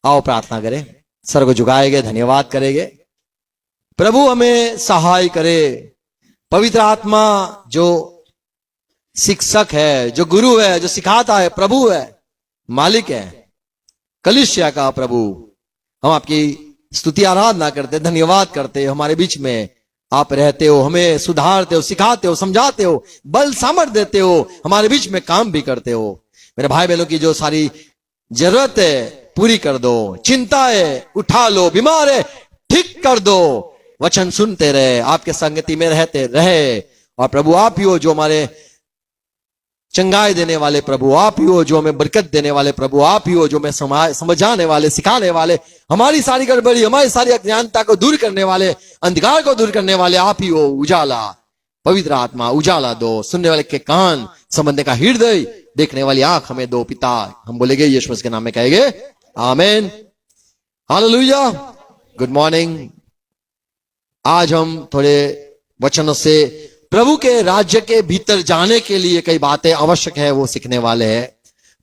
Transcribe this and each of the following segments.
आओ प्रार्थना करें, सर को झुकाएंगे, धन्यवाद करेंगे। प्रभु हमें सहाय करे। पवित्र आत्मा जो शिक्षक है, जो गुरु है, जो सिखाता है, प्रभु है, मालिक है कलीसिया का प्रभु, हम आपकी स्तुति आराधना करते, धन्यवाद करते। हमारे बीच में आप रहते हो, हमें सुधारते हो, सिखाते हो, समझाते हो, बल सामर्थ देते हो, हमारे बीच में काम भी करते हो। मेरे भाई बहनों की जो सारी जरूरत है पूरी कर दो, चिंता है उठा लो, बीमार है ठीक कर दो। वचन सुनते रहे, आपके संगति में रहते रहे। और प्रभु आप ही हो जो हमारे चंगाई देने वाले, प्रभु आप ही हो जो हमें बरकत देने वाले, प्रभु आप ही हो जो हमें समझाने वाले, सिखाने वाले, हमारी सारी गड़बड़ी, हमारी सारी अज्ञानता को दूर करने वाले, अंधकार को दूर करने वाले आप ही हो। उजाला, पवित्र आत्मा उजाला दो, सुनने वाले के कान, समझने का हृदय, देखने वाली आंख हमें दो पिता। हम बोलेंगे यीशु मसीह के नाम में कहेंगे आमीन, हालेलुया। Good morning. आज हम थोड़े वचनों से प्रभु के राज्य के भीतर जाने के लिए कई बातें आवश्यक है वो सीखने वाले हैं।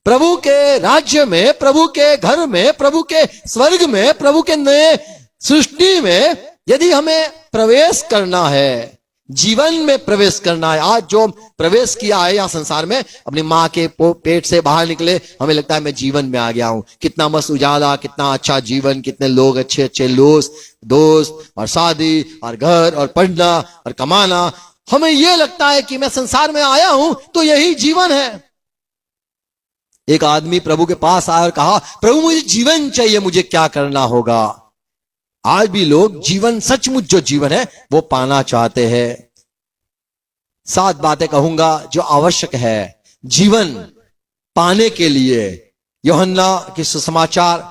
प्रभु के राज्य में, प्रभु के घर में, प्रभु के स्वर्ग में, प्रभु के नए सृष्टि में यदि हमें प्रवेश करना है, जीवन में प्रवेश करना है। आज जो प्रवेश किया है या संसार में, अपनी माँ के पेट से बाहर निकले, हमें लगता है मैं जीवन में आ गया हूं, कितना मस्त उजाला, कितना अच्छा जीवन, कितने लोग, अच्छे अच्छे दोस्त और शादी और घर और पढ़ना और कमाना। हमें यह लगता है कि मैं संसार में आया हूं तो यही जीवन है। एक आदमी प्रभु के पास आया और कहा, प्रभु मुझे जीवन चाहिए, मुझे क्या करना होगा? आज भी लोग जीवन, सचमुच जो जीवन है वो पाना चाहते हैं। 7 बातें कहूंगा जो आवश्यक है जीवन पाने के लिए। यूहन्ना के सुसमाचार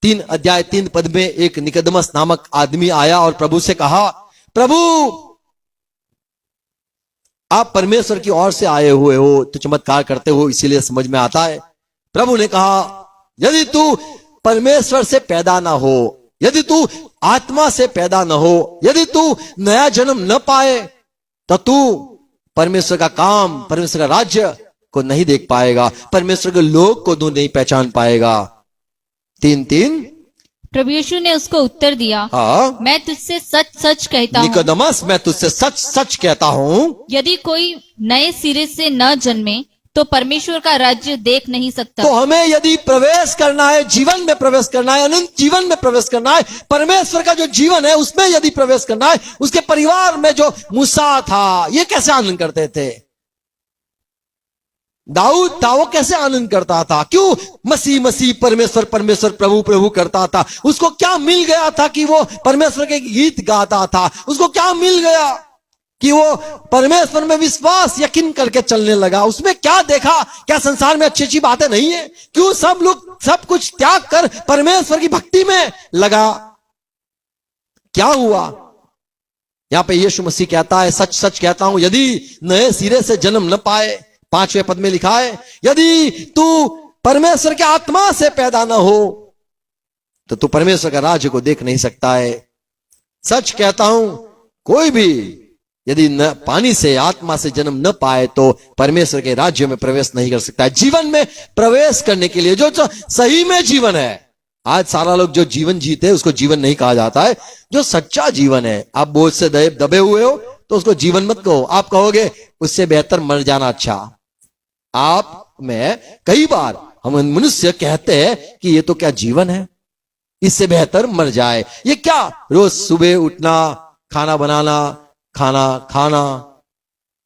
3 अध्याय 3 पद में एक निकोदेमस नामक आदमी आया और प्रभु से कहा, प्रभु आप परमेश्वर की ओर से आए हुए हो, तो चमत्कार करते हो, इसीलिए समझ में आता है। प्रभु ने कहा, यदि तू परमेश्वर से पैदा ना हो, यदि तू आत्मा से पैदा न हो, यदि तू नया जन्म न पाए, तो तू परमेश्वर का काम, परमेश्वर का राज्य को नहीं देख पाएगा, परमेश्वर के लोग को तू नहीं पहचान पाएगा। 3:3 प्रभु यीशु ने उसको उत्तर दिया, हाँ, मैं तुझसे सच सच कहता हूँ, निकोदेमस मैं तुझसे सच सच कहता हूँ, यदि कोई नए सिरे से न जन्मे तो परमेश्वर का राज्य देख नहीं सकता। तो हमें यदि प्रवेश करना है, जीवन में प्रवेश करना है, अनंत जीवन में प्रवेश करना है, परमेश्वर का जो जीवन है उसमें यदि प्रवेश करना है, उसके परिवार में जो मूसा था, ये कैसे आनंद करते थे? दाऊद था, वो कैसे आनंद करता था? क्यों मसीह मसीह, परमेश्वर परमेश्वर, प्रभु प्रभु करता था? उसको क्या मिल गया था कि वो परमेश्वर के गीत गाता था? उसको क्या मिल गया कि वो परमेश्वर में विश्वास, यकीन करके चलने लगा? उसमें क्या देखा? क्या संसार में अच्छी अच्छी बातें नहीं है? क्यों सब लोग सब कुछ त्याग कर परमेश्वर की भक्ति में लगा? क्या हुआ? यहां पे यीशु मसीह कहता है, सच सच कहता हूं, यदि नए सिरे से जन्म न पाए, 5वें पद में लिखा है, यदि तू परमेश्वर के आत्मा से पैदा न हो तो तू परमेश्वर का राज्य को देख नहीं सकता है। सच कहता हूं, कोई भी यदि न पानी से, आत्मा से जन्म न पाए तो परमेश्वर के राज्य में प्रवेश नहीं कर सकता है। जीवन में प्रवेश करने के लिए जो सही में जीवन है, आज सारा लोग जो जीवन जीते हैं उसको जीवन नहीं कहा जाता है। जो सच्चा जीवन है, आप बोझ से दबे हुए हो तो उसको जीवन मत कहो, आप कहोगे उससे बेहतर मर जाना अच्छा। आप में कई बार हम मनुष्य कहते हैं कि ये तो क्या जीवन है, इससे बेहतर मर जाए। ये क्या रोज सुबह उठना, खाना बनाना, खाना खाना,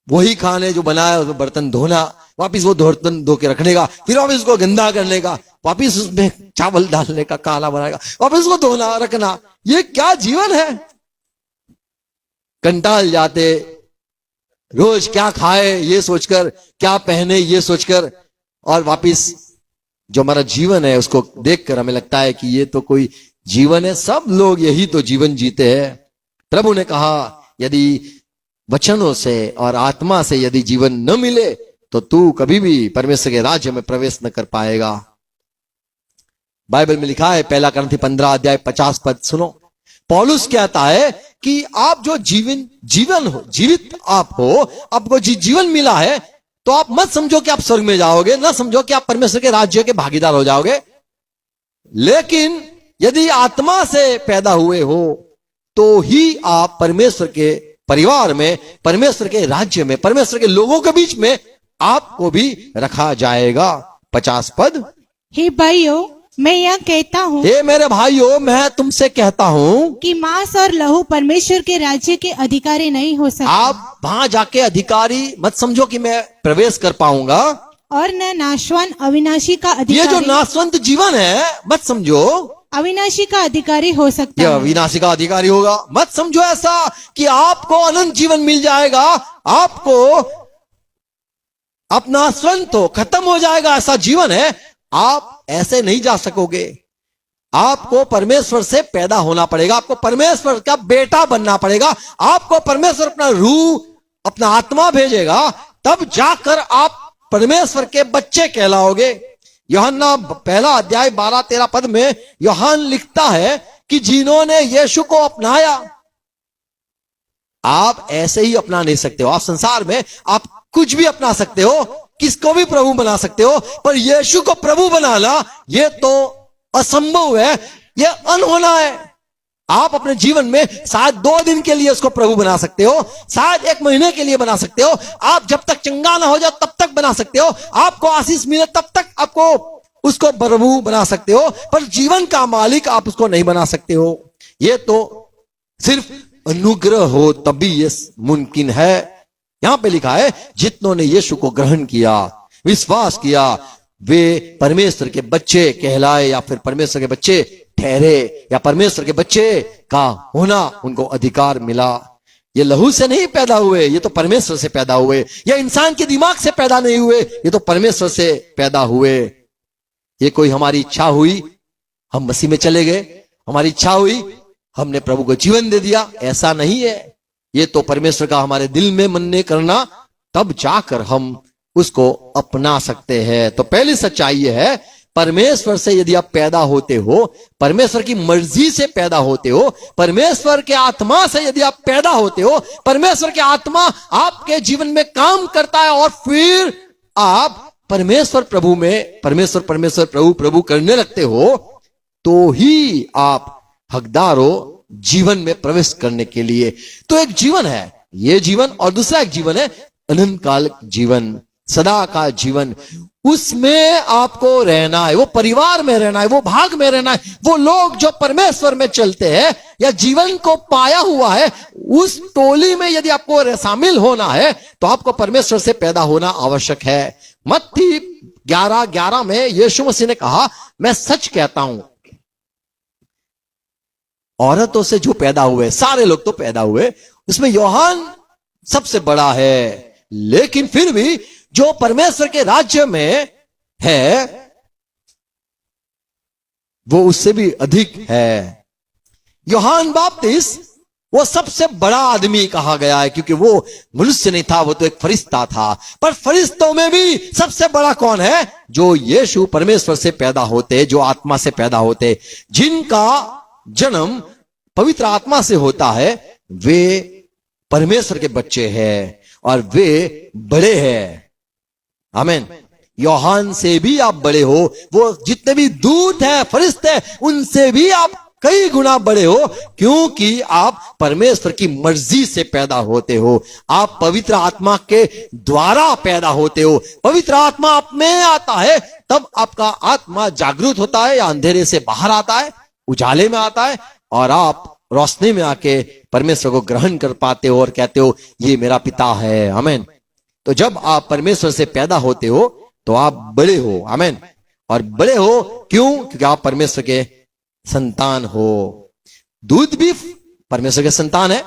वही खाने जो बनाया उसमें बर्तन धोना, वापिस वो बर्तन धो के रखने का, फिर वापिस उसको गंदा करने का, वापिस उसमें चावल डालने का, काला बनाएगा, वापिस उसको धोना रखना, ये क्या जीवन है? कंटाल जाते, रोज क्या खाए ये सोचकर, क्या पहने ये सोचकर, और वापिस जो हमारा जीवन है उसको देखकर हमें लगता है कि ये तो कोई जीवन है, सब लोग यही तो जीवन जीते हैं। प्रभु ने कहा, यदि वचनों से और आत्मा से यदि जीवन न मिले तो तू कभी भी परमेश्वर के राज्य में प्रवेश न कर पाएगा। बाइबल में लिखा है, 1 कुरिन्थी 15 अध्याय 50 पद सुनो। पौलुस कहता है कि आप जो जीवन हो, जीवित आप हो, आपको जीवन मिला है, तो आप मत समझो कि आप स्वर्ग में जाओगे, ना समझो कि आप परमेश्वर के राज्य के भागीदार हो जाओगे, लेकिन यदि आत्मा से पैदा हुए हो तो ही आप परमेश्वर के परिवार में, परमेश्वर के राज्य में, परमेश्वर के लोगों के बीच में आपको भी रखा जाएगा। 50 पद। हे भाइयों, मैं यह कहता हूँ हे मेरे भाइयों, मैं तुमसे कहता हूं कि मांस और लहू परमेश्वर के राज्य के अधिकारी नहीं हो सकते, आप वहां जाके अधिकारी मत समझो कि मैं प्रवेश कर पाऊंगा। और न नाशवान अविनाशी का ये जो अधिकारी नाशवंत जीवन है मत समझो अविनाशी का अधिकारी हो सकता यह है। विनाशी का अधिकारी होगा। मत समझो ऐसा कि आपको अनंत जीवन मिल जाएगा, आपको अपना स्वंत हो खत्म हो जाएगा, ऐसा जीवन है। आप ऐसे नहीं जा सकोगे। आपको परमेश्वर से पैदा होना पड़ेगा, आपको परमेश्वर का बेटा बनना पड़ेगा, आपको परमेश्वर अपना रूह, अपना आत्मा भेजेगा, तब जाकर आप परमेश्वर के बच्चे कहलाओगे। यूहन्ना पहला अध्याय 12-13 पद में यूहन्ना लिखता है कि जिन्होंने यीशु को अपनाया, आप ऐसे ही अपना नहीं सकते हो। आप संसार में आप कुछ भी अपना सकते हो, किसको भी प्रभु बना सकते हो, पर यीशु को प्रभु बनाना यह तो असंभव है, यह अनहोना है। आप अपने जीवन में शायद 2 दिन के लिए उसको प्रभु बना सकते हो, शायद 1 महीने के लिए बना सकते हो, आप जब तक चंगा ना हो जाओ तब तक बना सकते हो, आपको आशीष मिले तब तक आपको उसको प्रभु बना सकते हो, पर जीवन का मालिक आप उसको नहीं बना सकते हो। यह तो सिर्फ अनुग्रह हो तभी ये मुमकिन है। यहां पे लिखा है जितनों ने यीशु को ग्रहण किया, विश्वास किया, वे परमेश्वर के बच्चे कहलाए, या फिर परमेश्वर के बच्चे ठहरे, या परमेश्वर के बच्चे का होना उनको अधिकार मिला। ये लहू से नहीं पैदा हुए, ये तो परमेश्वर से पैदा हुए। ये इंसान के दिमाग से पैदा नहीं हुए, ये तो परमेश्वर से पैदा हुए। ये कोई हमारी इच्छा हुई हम मसीह में चले गए, हमारी इच्छा हुई हमने प्रभु को जीवन दे दिया, ऐसा नहीं है। ये तो परमेश्वर का हमारे दिल में मनने करना, तब जाकर हम उसको अपना सकते हैं। तो पहली सच्चाई यह है, परमेश्वर से यदि आप पैदा होते हो, परमेश्वर की मर्जी से पैदा होते हो, परमेश्वर के आत्मा से यदि आप पैदा होते हो, परमेश्वर के आत्मा आपके जीवन में काम करता है, और फिर आप परमेश्वर प्रभु में, परमेश्वर परमेश्वर प्रभु प्रभु करने लगते हो, तो ही आप हकदार हो जीवन में प्रवेश करने के लिए। तो एक जीवन है ये जीवन, और दूसरा एक जीवन है अनंत काल जीवन, सदा का जीवन। उसमें आपको रहना है, वो परिवार में रहना है, वो भाग में रहना है। वो लोग जो परमेश्वर में चलते हैं या जीवन को पाया हुआ है, उस टोली में यदि आपको शामिल होना है तो आपको परमेश्वर से पैदा होना आवश्यक है। मत्ती 11:11 में यीशु मसीह ने कहा, मैं सच कहता हूं, औरतों से जो पैदा हुए, सारे लोग तो पैदा हुए, उसमें यूहन्ना सबसे बड़ा है, लेकिन फिर भी जो परमेश्वर के राज्य में है वो उससे भी अधिक है। यूहन्ना बपतिस्मा वो सबसे बड़ा आदमी कहा गया है, क्योंकि वो मनुष्य नहीं था, वो तो एक फरिश्ता था। पर फरिश्तों में भी सबसे बड़ा कौन है? जो यीशु परमेश्वर से पैदा होते, जो आत्मा से पैदा होते, जिनका जन्म पवित्र आत्मा से होता है, वे परमेश्वर के बच्चे हैं और वे बड़े हैं। आमीन। यूहन्ना से भी आप बड़े हो, वो जितने भी दूत हैं, फरिश्ते हैं, उनसे भी आप कई गुना बड़े हो, क्योंकि आप परमेश्वर की मर्जी से पैदा होते हो। आप पवित्र आत्मा के द्वारा पैदा होते हो। पवित्र आत्मा आप में आता है, तब आपका आत्मा जागृत होता है, या अंधेरे से बाहर आता है, उजाले में आता है, और आप रोशनी में आके परमेश्वर को ग्रहण कर पाते हो और कहते हो ये मेरा पिता है। आमीन। तो जब आप परमेश्वर से पैदा होते हो तो आप बड़े हो। आमीन। और बड़े हो क्यों? क्योंकि आप परमेश्वर के संतान हो। दूत भी परमेश्वर के संतान है,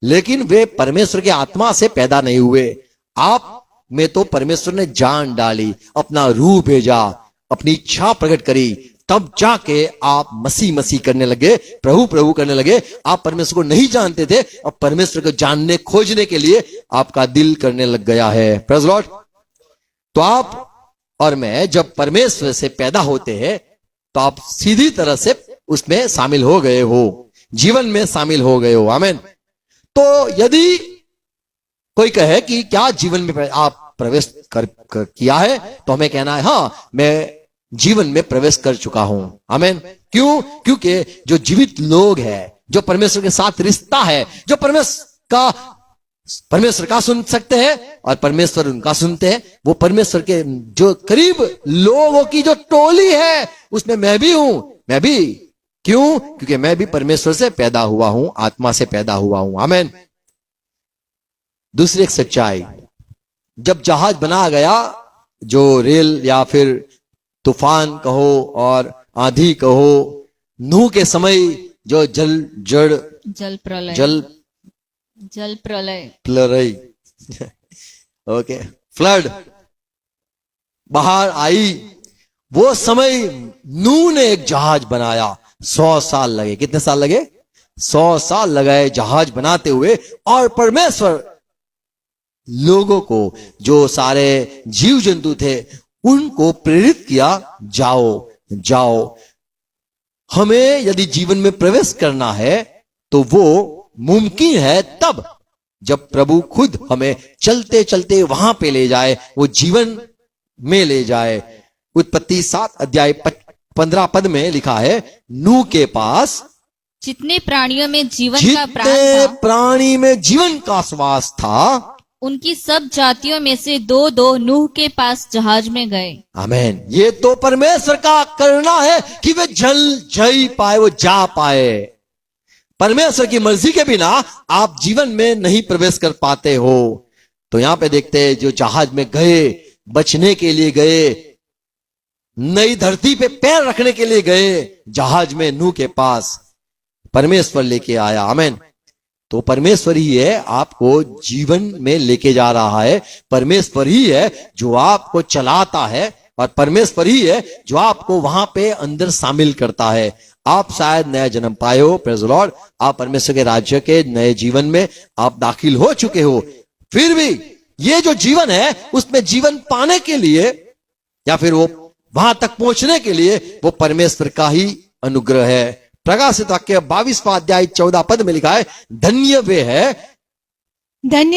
लेकिन वे परमेश्वर के आत्मा से पैदा नहीं हुए। आप में तो परमेश्वर ने जान डाली, अपना रूह भेजा, अपनी इच्छा प्रकट करी, तब जाके आप मसीह मसीह करने लगे, प्रभु प्रभु करने लगे। आप परमेश्वर को नहीं जानते थे, अब परमेश्वर को जानने खोजने के लिए आपका दिल करने लग गया है। Praise Lord. तो आप और मैं जब परमेश्वर से पैदा होते हैं तो आप सीधी तरह से उसमें शामिल हो गए हो, जीवन में शामिल हो गए हो। आमीन। तो यदि कोई कहे कि क्या जीवन में आप प्रवेश किया है, तो हमें कहना है हाँ, मैं जीवन में प्रवेश कर चुका हूं। आमीन। क्यों? क्योंकि जो जीवित लोग हैं, जो परमेश्वर के साथ रिश्ता है, जो परमेश्वर का सुन सकते हैं और परमेश्वर उनका सुनते हैं, वो परमेश्वर के जो करीब लोगों की जो टोली है उसमें मैं भी हूं। मैं भी क्यों? क्योंकि मैं भी परमेश्वर से पैदा हुआ हूं, आत्मा से पैदा हुआ हूं। आमीन। दूसरी एक सच्चाई, जब जहाज बना गया, जो रेल या फिर तूफान कहो और आंधी कहो, नूह के समय जो जल प्रलय ओके, फ्लड बाहर आई, वो समय नूह ने एक जहाज बनाया। 100 साल लगे। कितने साल लगे? 100 साल लगाए जहाज बनाते हुए। और परमेश्वर लोगों को, जो सारे जीव जंतु थे, उनको प्रेरित किया, जाओ जाओ। हमें यदि जीवन में प्रवेश करना है तो वो मुमकिन है तब जब प्रभु खुद हमें चलते चलते वहां पे ले जाए, वो जीवन में ले जाए। उत्पत्ति 7 अध्याय 15 पद में लिखा है, नूह के पास जितने प्राणियों में जीवन का प्राण जितने था, प्राणी में जीवन का श्वास था, उनकी सब जातियों में से 2-2 नूह के पास जहाज में गए। आमीन। ये तो परमेश्वर का करना है कि वे जी पाए, वो जा पाए। परमेश्वर की मर्जी के बिना आप जीवन में नहीं प्रवेश कर पाते हो। तो यहां पे देखते हैं, जो जहाज में गए, बचने के लिए गए, नई धरती पे पैर रखने के लिए गए, जहाज में नूह के पास परमेश्वर लेके आया। आमीन। तो परमेश्वर ही है आपको जीवन में लेके जा रहा है, परमेश्वर ही है जो आपको चलाता है, और परमेश्वर ही है जो आपको वहां पे अंदर शामिल करता है। आप शायद नया जन्म पाए हो, प्रेज़ द लॉर्ड, आप परमेश्वर के राज्य के नए जीवन में आप दाखिल हो चुके हो। फिर भी ये जो जीवन है, उसमें जीवन पाने के लिए या फिर वो वहां तक पहुंचने के लिए, वो परमेश्वर का ही अनुग्रह है। प्रकाशित वाक्य 22वां अध्याय 14 पद में लिखा है, धन्य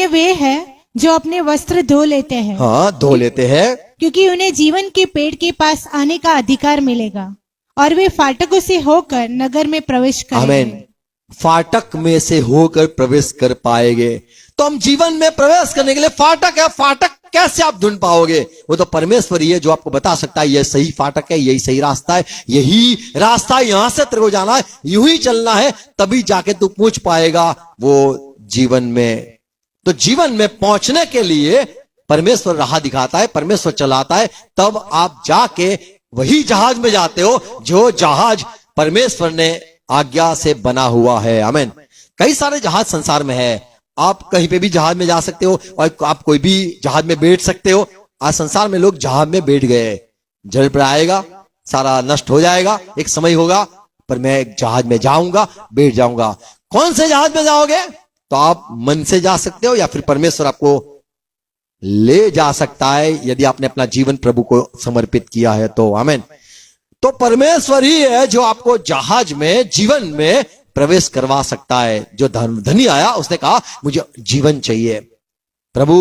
वे है जो अपने वस्त्र धो लेते हैं। हाँ, धो लेते हैं, क्योंकि उन्हें जीवन के पेड़ के पास आने का अधिकार मिलेगा और वे फाटकों से होकर नगर में प्रवेश करेंगे। आमीन। फाटक में से होकर प्रवेश कर पाएंगे। तो हम जीवन में प्रवेश करने के लिए फाटक है। फाटक कैसे आप ढूंढ पाओगे? वो तो परमेश्वर ही है जो आपको बता सकता है, यह सही फाटक है, यही सही रास्ता है, यही रास्ता, यहां से तेरे को जाना है, यूं ही चलना है, तभी जाके तू पहुंच पाएगा वो जीवन में। तो जीवन में पहुंचने के लिए परमेश्वर राह दिखाता है, परमेश्वर चलाता है, तब आप जाके वही जहाज में जाते हो जो जहाज परमेश्वर ने आज्ञा से बना हुआ है। आमीन। कई सारे जहाज संसार में है, आप कहीं पे भी जहाज में जा सकते हो और आप कोई भी जहाज में बैठ सकते हो। आज संसार में लोग जहाज में बैठ गए, जल पर आएगा, सारा नष्ट हो जाएगा, एक समय होगा पर मैं एक जहाज में जाऊंगा, बैठ जाऊंगा। कौन से जहाज में जाओगे? तो आप मन से जा सकते हो या फिर परमेश्वर आपको ले जा सकता है, यदि आपने अपना जीवन प्रभु को समर्पित किया है तो। आमीन। तो परमेश्वर ही है जो आपको जहाज में, जीवन में प्रवेश करवा सकता है। जो धनी आया, उसने कहा मुझे जीवन चाहिए, प्रभु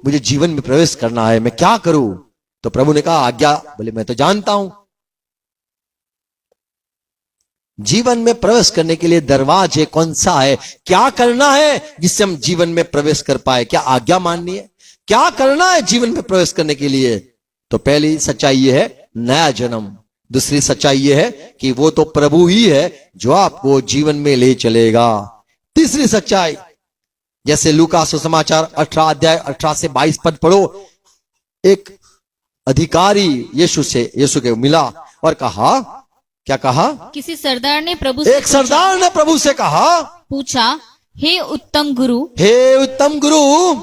मुझे जीवन में प्रवेश करना है, मैं क्या करूं? तो प्रभु ने कहा आज्ञा। बोले मैं तो जानता हूं। जीवन में प्रवेश करने के लिए दरवाजे कौन सा है, क्या करना है जिससे हम जीवन में प्रवेश कर पाए? क्या आज्ञा माननी है? क्या करना है जीवन में प्रवेश करने के लिए? तो पहली सच्चाई यह है नया जन्म। दूसरी सच्चाई यह है कि वो तो प्रभु ही है जो आपको जीवन में ले चलेगा। तीसरी सच्चाई, जैसे लूका सुसमाचार 18 अध्याय 18 से 22 पद पढ़ो। एक अधिकारी यीशु के मिला और कहा, क्या कहा? किसी सरदार ने प्रभु से एक सरदार ने प्रभु से कहा, पूछा, हे उत्तम गुरु,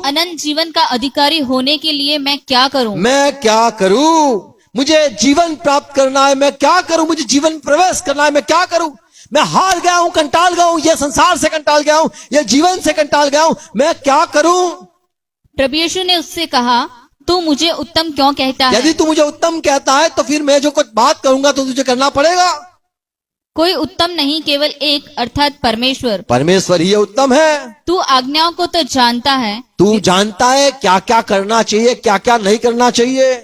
अनंत जीवन का अधिकारी होने के लिए मैं क्या करूं? मैं क्या करूं? मुझे जीवन प्राप्त करना है, मैं क्या करूं? मुझे जीवन प्रवेश करना है, मैं क्या करूं? मैं हार गया हूं, कंटाल गया हूं, ये संसार से कंटाल गया हूं, ये जीवन से कंटाल गया हूं, मैं क्या करूं? प्रभु यीशु ने उससे कहा, तू मुझे उत्तम क्यों कहता है? यदि तू मुझे उत्तम कहता है तो फिर मैं जो कुछ बात करूंगा तो तुझे करना पड़ेगा। कोई उत्तम नहीं, केवल एक, अर्थात परमेश्वर। परमेश्वर ही उत्तम है। तू आज्ञाओं को तो जानता है, तू जानता है क्या क्या करना चाहिए, क्या क्या नहीं करना चाहिए।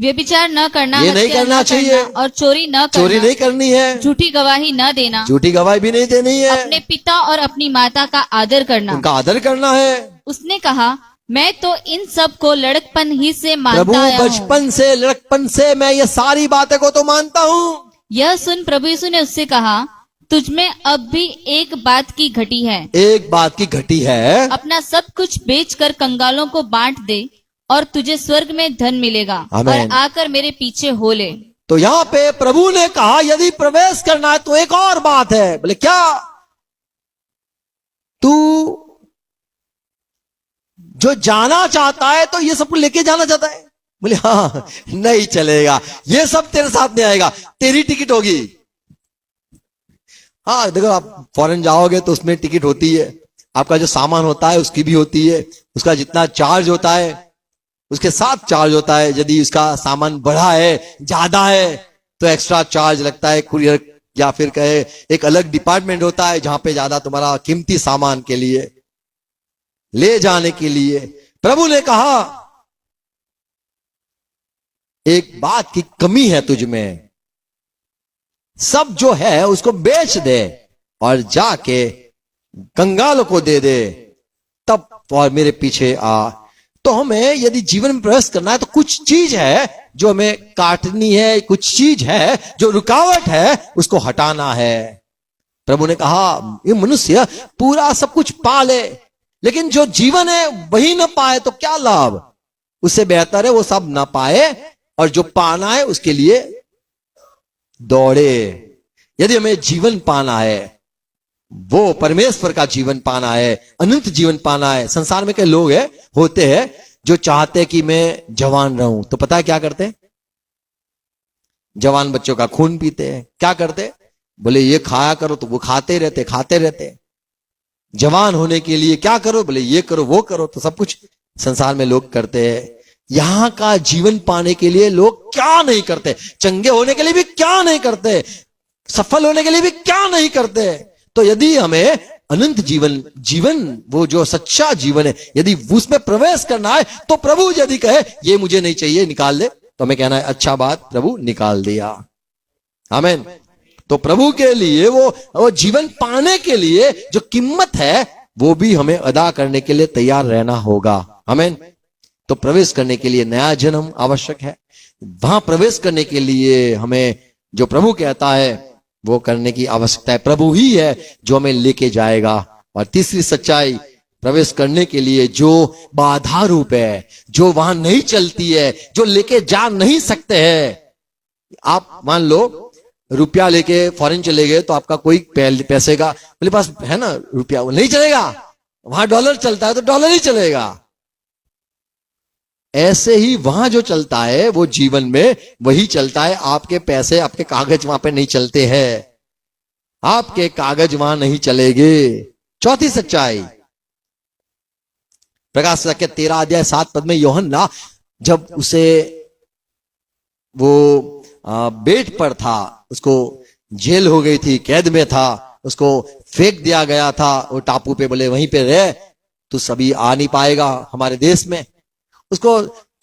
व्यभिचार न करना, ये नहीं हत्या करना न चाहिए। और चोरी न चोरी करना, नहीं करनी है, झूठी गवाही न देना, झूठी गवाही भी नहीं देनी है, अपने पिता और अपनी माता का आदर करना। उनका आदर करना है। उसने कहा, मैं तो इन सब को लड़कपन ही से प्रभु मानता आया हूँ। बचपन से लड़कपन से मैं ये सारी बातें को तो मानता हूँ। यह सुन प्रभु यीशु ने उससे कहा, तुझमें अब भी एक बात की घटी है। एक बात की घटी है, अपना सब कुछ बेचकर कंगालों को बांट दे और तुझे स्वर्ग में धन मिलेगा, आमीन। और आकर मेरे पीछे हो ले। तो यहाँ पे प्रभु ने कहा यदि प्रवेश करना है तो एक और बात है। बोले क्या? तू जो जाना चाहता है तो ये सब लेके जाना चाहता है? बोले हाँ, नहीं चलेगा, ये सब तेरे साथ नहीं आएगा, तेरी टिकट होगी। हाँ देखो, आप फॉरेन जाओगे तो उसमें टिकट होती है, आपका जो सामान होता है उसकी भी होती है, उसका जितना चार्ज होता है उसके साथ चार्ज होता है। यदि उसका सामान बड़ा है, ज्यादा है, तो एक्स्ट्रा चार्ज लगता है। कुरियर या फिर कहे एक अलग डिपार्टमेंट होता है जहां पे ज्यादा तुम्हारा कीमती सामान के लिए ले जाने के लिए। प्रभु ने कहा एक बात की कमी है तुझ में, सब जो है उसको बेच दे और जाके कंगालों को दे दे, तब और मेरे पीछे आ। तो हमें यदि जीवन में प्रवेश करना है तो कुछ चीज है जो हमें काटनी है, कुछ चीज है जो रुकावट है, उसको हटाना है। प्रभु ने कहा ये मनुष्य पूरा सब कुछ पा ले, लेकिन जो जीवन है वही ना पाए तो क्या लाभ? उससे बेहतर है वो सब ना पाए और जो पाना है उसके लिए दौड़े। यदि हमें जीवन पाना है, वो परमेश्वर का जीवन पाना है, अनंत जीवन पाना है। संसार में कई लोग होते हैं जो चाहते हैं कि मैं जवान रहूं, तो पता है क्या करते हैं? जवान बच्चों का खून पीते हैं। क्या करते? बोले ये खाया करो, तो वो खाते रहते। जवान होने के लिए क्या करो? बोले ये करो वो करो, तो सब कुछ संसार में लोग करते हैं। यहां का जीवन पाने के लिए लोग क्या नहीं करते, चंगे होने के लिए भी क्या नहीं करते, सफल होने के लिए भी क्या नहीं करते। तो यदि हमें अनंत जीवन वो जो सच्चा जीवन है, यदि उसमें प्रवेश करना है, तो प्रभु यदि कहे ये मुझे नहीं चाहिए, निकाल दे, तो हमें कहना है अच्छा बात, प्रभु निकाल दिया। आमीन। तो प्रभु के लिए वो जीवन पाने के लिए जो कीमत है वो भी हमें अदा करने के लिए तैयार रहना होगा। आमीन। तो प्रवेश करने के लिए नया जन्म आवश्यक है। वहां प्रवेश करने के लिए हमें जो प्रभु कहता है वो करने की आवश्यकता है। प्रभु ही है जो हमें लेके जाएगा। और तीसरी सच्चाई, प्रवेश करने के लिए जो बाधा रूप है, जो वहां नहीं चलती है, जो लेके जा नहीं सकते हैं। आप मान लो रुपया लेके फॉरेन चले गए, तो आपका कोई पैसे का मेरे पास है ना रुपया, वो नहीं चलेगा। वहां डॉलर चलता है तो डॉलर ही चलेगा। ऐसे ही वहां जो चलता है वो जीवन में वही चलता है। आपके पैसे, आपके कागज वहां पे नहीं चलते हैं, आपके कागज वहां नहीं चलेंगे। चौथी सच्चाई, प्रकाश वाक्य 13 अध्याय 7 पद में यूहन्ना जब उसे वो बेट पर था, उसको जेल हो गई थी, कैद में था, उसको फेंक दिया गया था वो टापू पे, बोले वहीं पे रह, तू सभी आ नहीं पाएगा हमारे देश में। उसको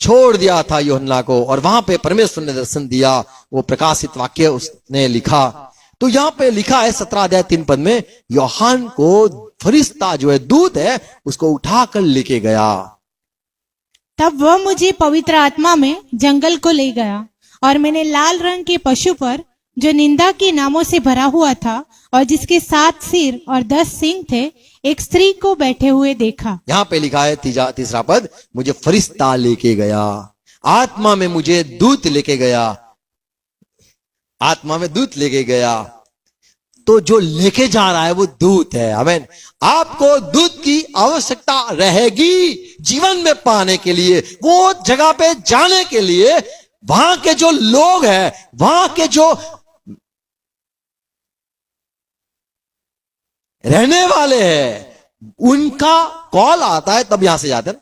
छोड़ दिया था यूहन्ना को, और वहां पे परमेश्वर ने दर्शन दिया। वो प्रकाशित वाक्य उसने लिखा। तो यहां पे लिखा है 17 अध्याय 3 पद में, यूहन्ना को फरिश्ता जो है दूत है उसको उठाकर लेके गया। तब वह मुझे पवित्र आत्मा में जंगल को ले गया, और मैंने लाल रंग के पशु पर, जो निंदा के नामों से भरा हुआ था और जिसके 7 सिर और 10 सींग थे, एक स्त्री को बैठे हुए देखा। यहां पे लिखा है तीसरा पद, मुझे फरिश्ता लेके गया, आत्मा में मुझे दूत लेके गया, आत्मा में दूत लेके गया। तो जो लेके जा रहा है वो दूत है। आमीन। आपको दूत की आवश्यकता रहेगी जीवन में पाने के लिए, वो जगह पे जाने के लिए। वहां के जो लोग हैं, वहां के जो रहने वाले हैं, उनका कॉल आता है तब यहां से जाते हैं।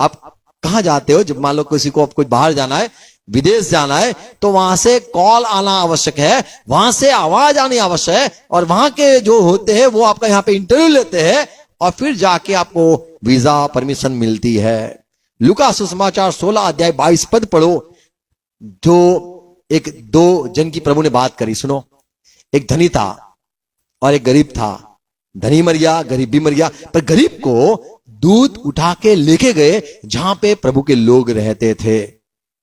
आप कहां जाते हो? जब मान लो किसी को कुछ बाहर जाना है, विदेश जाना है, तो वहां से कॉल आना आवश्यक है, वहां से आवाज आनी आवश्यक है, और वहां के जो होते हैं वो आपका यहाँ पे इंटरव्यू लेते हैं, और फिर जाके आपको वीजा परमिशन मिलती है। लूका सुसमाचार 16 अध्याय 22 पद पढ़ो। जो एक दो जन की प्रभु ने बात करी, सुनो। एक धनी था और एक गरीब था। धनी मर गया, गरीब भी मर गया, पर गरीब को दूत उठा के लेके गए जहां पे प्रभु के लोग रहते थे।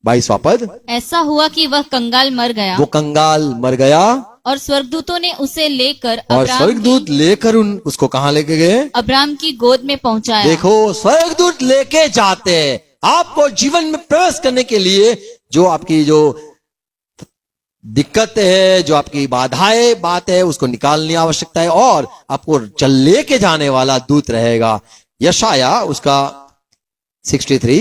22वां पद, ऐसा हुआ कि वह कंगाल मर गया वो कंगाल मर गया और स्वर्गदूतों ने उसे लेकर और स्वर्गदूत लेकर उसको कहां लेके गए? अब्राहम की गोद में पहुंचाया। देखो, स्वर्गदूत लेके जाते हैं आपको जीवन में प्रवेश करने के लिए। जो आपकी जो दिक्कत है, जो आपकी बाधाएं बात है, उसको निकालने की आवश्यकता है और आपको चल लेके जाने वाला दूत रहेगा। यशाया उसका 63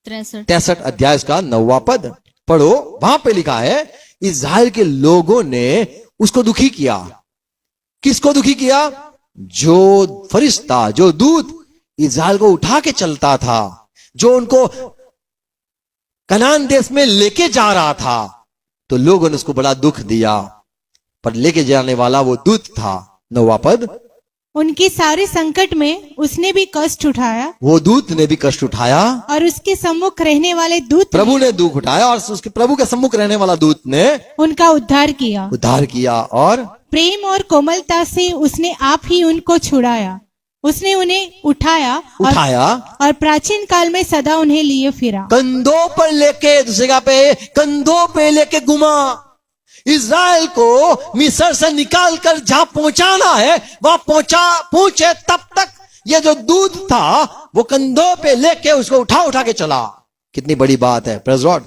63 अध्याय उसका 9वां पद पढ़ो। वहां पे लिखा है इस्राएल के लोगों ने उसको दुखी किया। किसको दुखी किया? जो फरिश्ता, जो दूत इस्राएल को उठा के चलता था, जो उनको कनान देश में लेके जा रहा था, तो लोगों ने उसको बड़ा दुख दिया। पर लेके जाने वाला वो दूत था। 9वां पद, उनके सारे संकट में उसने भी कष्ट उठाया वो दूत ने भी कष्ट उठाया। और उसके सम्मुख रहने वाले दूत प्रभु ने दुख उठाया और उसके प्रभु के सम्मुख रहने वाला दूत ने उनका उद्धार किया। उद्धार किया और प्रेम और कोमलता से उसने आप ही उनको छुड़ाया। उसने उन्हें उठाया और प्राचीन काल में सदा उन्हें लिए फिरा। कंधों पर लेके, दूसरी जगह पे कंधों पे लेके घुमा। इज़राइल को मिस्र से निकाल कर जहां पहुंचाना है वहां पहुंचे तब तक ये जो दूत था वो कंधों पे लेके उसको उठा के चला। कितनी बड़ी बात है, प्रेज़ लॉर्ड।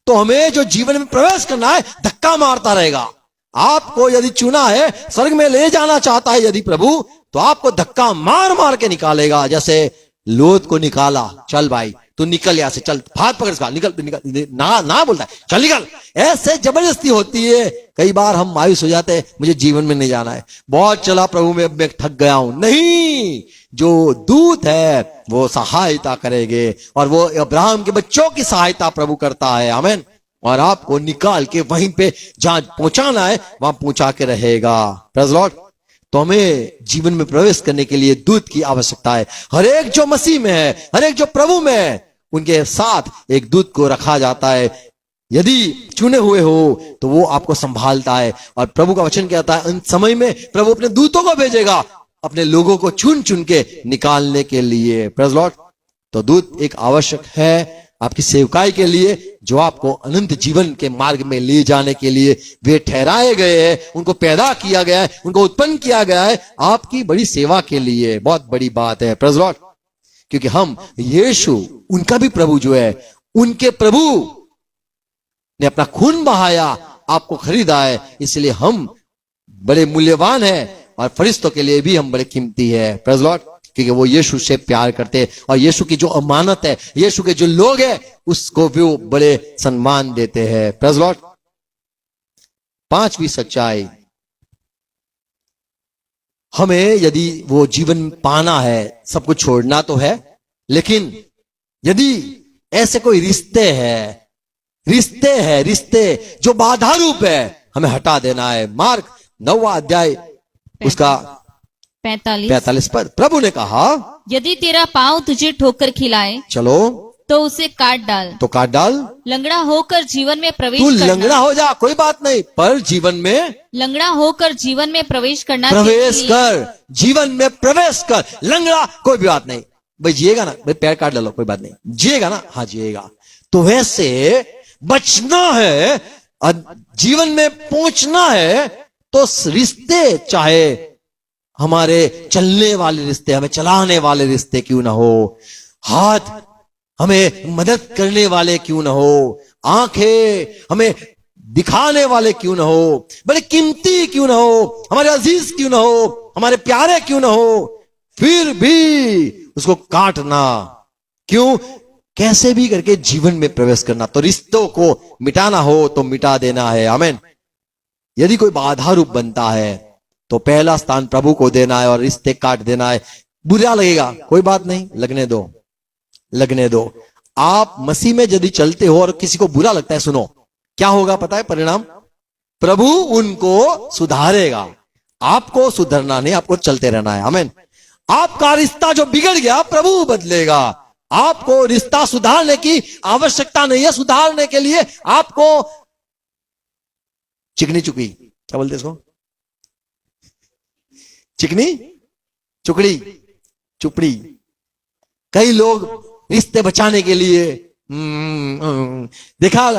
तो हमें जो जीवन में प्रवेश करना है, धक्का मारता रहेगा। आपको यदि चुना है, स्वर्ग में ले जाना चाहता है यदि प्रभु, तो आपको धक्का मार मार के निकालेगा। जैसे लोत को निकाला, चल भाई तू निकल यहां से, चल हाथ पकड़ इसका, निकल निकल, ना बोलता है चल निकल। ऐसे जबरदस्ती होती है। कई बार हम मायूस हो जाते हैं, मुझे जीवन में नहीं जाना है, बहुत चला प्रभु में, अब मैं थक गया हूं। नहीं, जो दूत है वो सहायता करेंगे और वो अब्राहम के बच्चों की सहायता प्रभु करता है। आमीन। और आपको निकाल के वहीं पे जहां पहुंचाना है वहां पहुंचा के रहेगा। Praise Lord. तो हमें जीवन में प्रवेश करने के लिए दूत की आवश्यकता है। हर एक जो मसीह में है, हर एक जो प्रभु में है, उनके साथ एक दूत को रखा जाता है। यदि चुने हुए हो तो वो आपको संभालता है। और प्रभु का वचन कहता है अंत समय में प्रभु अपने दूतों को भेजेगा अपने लोगों को चुन चुन के निकालने के लिए। Praise Lord. तो दूत एक आवश्यक है आपकी सेवकाई के लिए, जो आपको अनंत जीवन के मार्ग में ले जाने के लिए वे ठहराए गए हैं, उनको पैदा किया गया है, उनको उत्पन्न किया गया है आपकी बड़ी सेवा के लिए। बहुत बड़ी बात है, प्रेज़ लॉर्ड। क्योंकि हम यीशु, उनका भी प्रभु जो है, उनके प्रभु ने अपना खून बहाया, आपको खरीदा है, इसलिए हम बड़े मूल्यवान हैं और फरिश्तों के लिए भी हम बड़े कीमती है। Praise Lord. क्योंकि वो यीशु से प्यार करते हैं और यीशु की जो अमानत है, यीशु के जो लोग हैं, उसको भी वो बड़े सम्मान देते हैं। Praise Lord. 5वीं सच्चाई, हमें यदि वो जीवन पाना है, सब कुछ छोड़ना तो है, लेकिन यदि ऐसे कोई रिश्ते जो बाधा रूप है, हमें हटा देना है। मार्क 9वां अध्याय उसका 45 पर प्रभु ने कहा, यदि तेरा पांव तुझे ठोकर खिलाए, चलो तो उसे काट डाल। तो काट डाल। लंगड़ा होकर जीवन में प्रवेश तू करना, लंगड़ा हो जा, कोई बात नहीं, पर जीवन में लंगड़ा होकर जीवन में प्रवेश करना प्रवेश कर, जीवन में प्रवेश कर। लंगड़ा कोई भी बात नहीं, भाई जिएगा ना, भाई पैर काट ले लो, कोई बात नहीं, जिएगा ना, हाँ जिएगा। तो वैसे बचना है और जीवन में पहुंचना है, तो रिश्ते, चाहे हमारे चलने वाले रिश्ते, हमें चलाने वाले रिश्ते क्यों ना हो, हाथ हमें मदद करने वाले क्यों ना हो, आंखें हमें दिखाने वाले क्यों ना हो, बड़े कीमती क्यों ना हो, हमारे अजीज क्यों ना हो, हमारे प्यारे क्यों ना हो, फिर भी उसको काटना क्यों? कैसे भी करके जीवन में प्रवेश करना। तो रिश्तों को मिटाना हो तो मिटा देना है। आमीन। यदि कोई बाधा रूप बनता है तो पहला स्थान प्रभु को देना है और रिश्ते काट देना है। बुरा लगेगा, कोई बात नहीं, लगने दो। आप मसीह में यदि चलते हो और किसी को बुरा लगता है, सुनो क्या होगा पता है परिणाम? प्रभु उनको सुधारेगा। आपको सुधरना नहीं, आपको चलते रहना है। आमीन। आपका रिश्ता जो बिगड़ गया प्रभु बदलेगा। आपको रिश्ता सुधारने की आवश्यकता नहीं है। सुधारने के लिए आपको चिकनी चुकी, क्या बोलते इसको, चिकनी चुकड़ी चुपड़ी। कई लोग रिश्ते बचाने के लिए देखा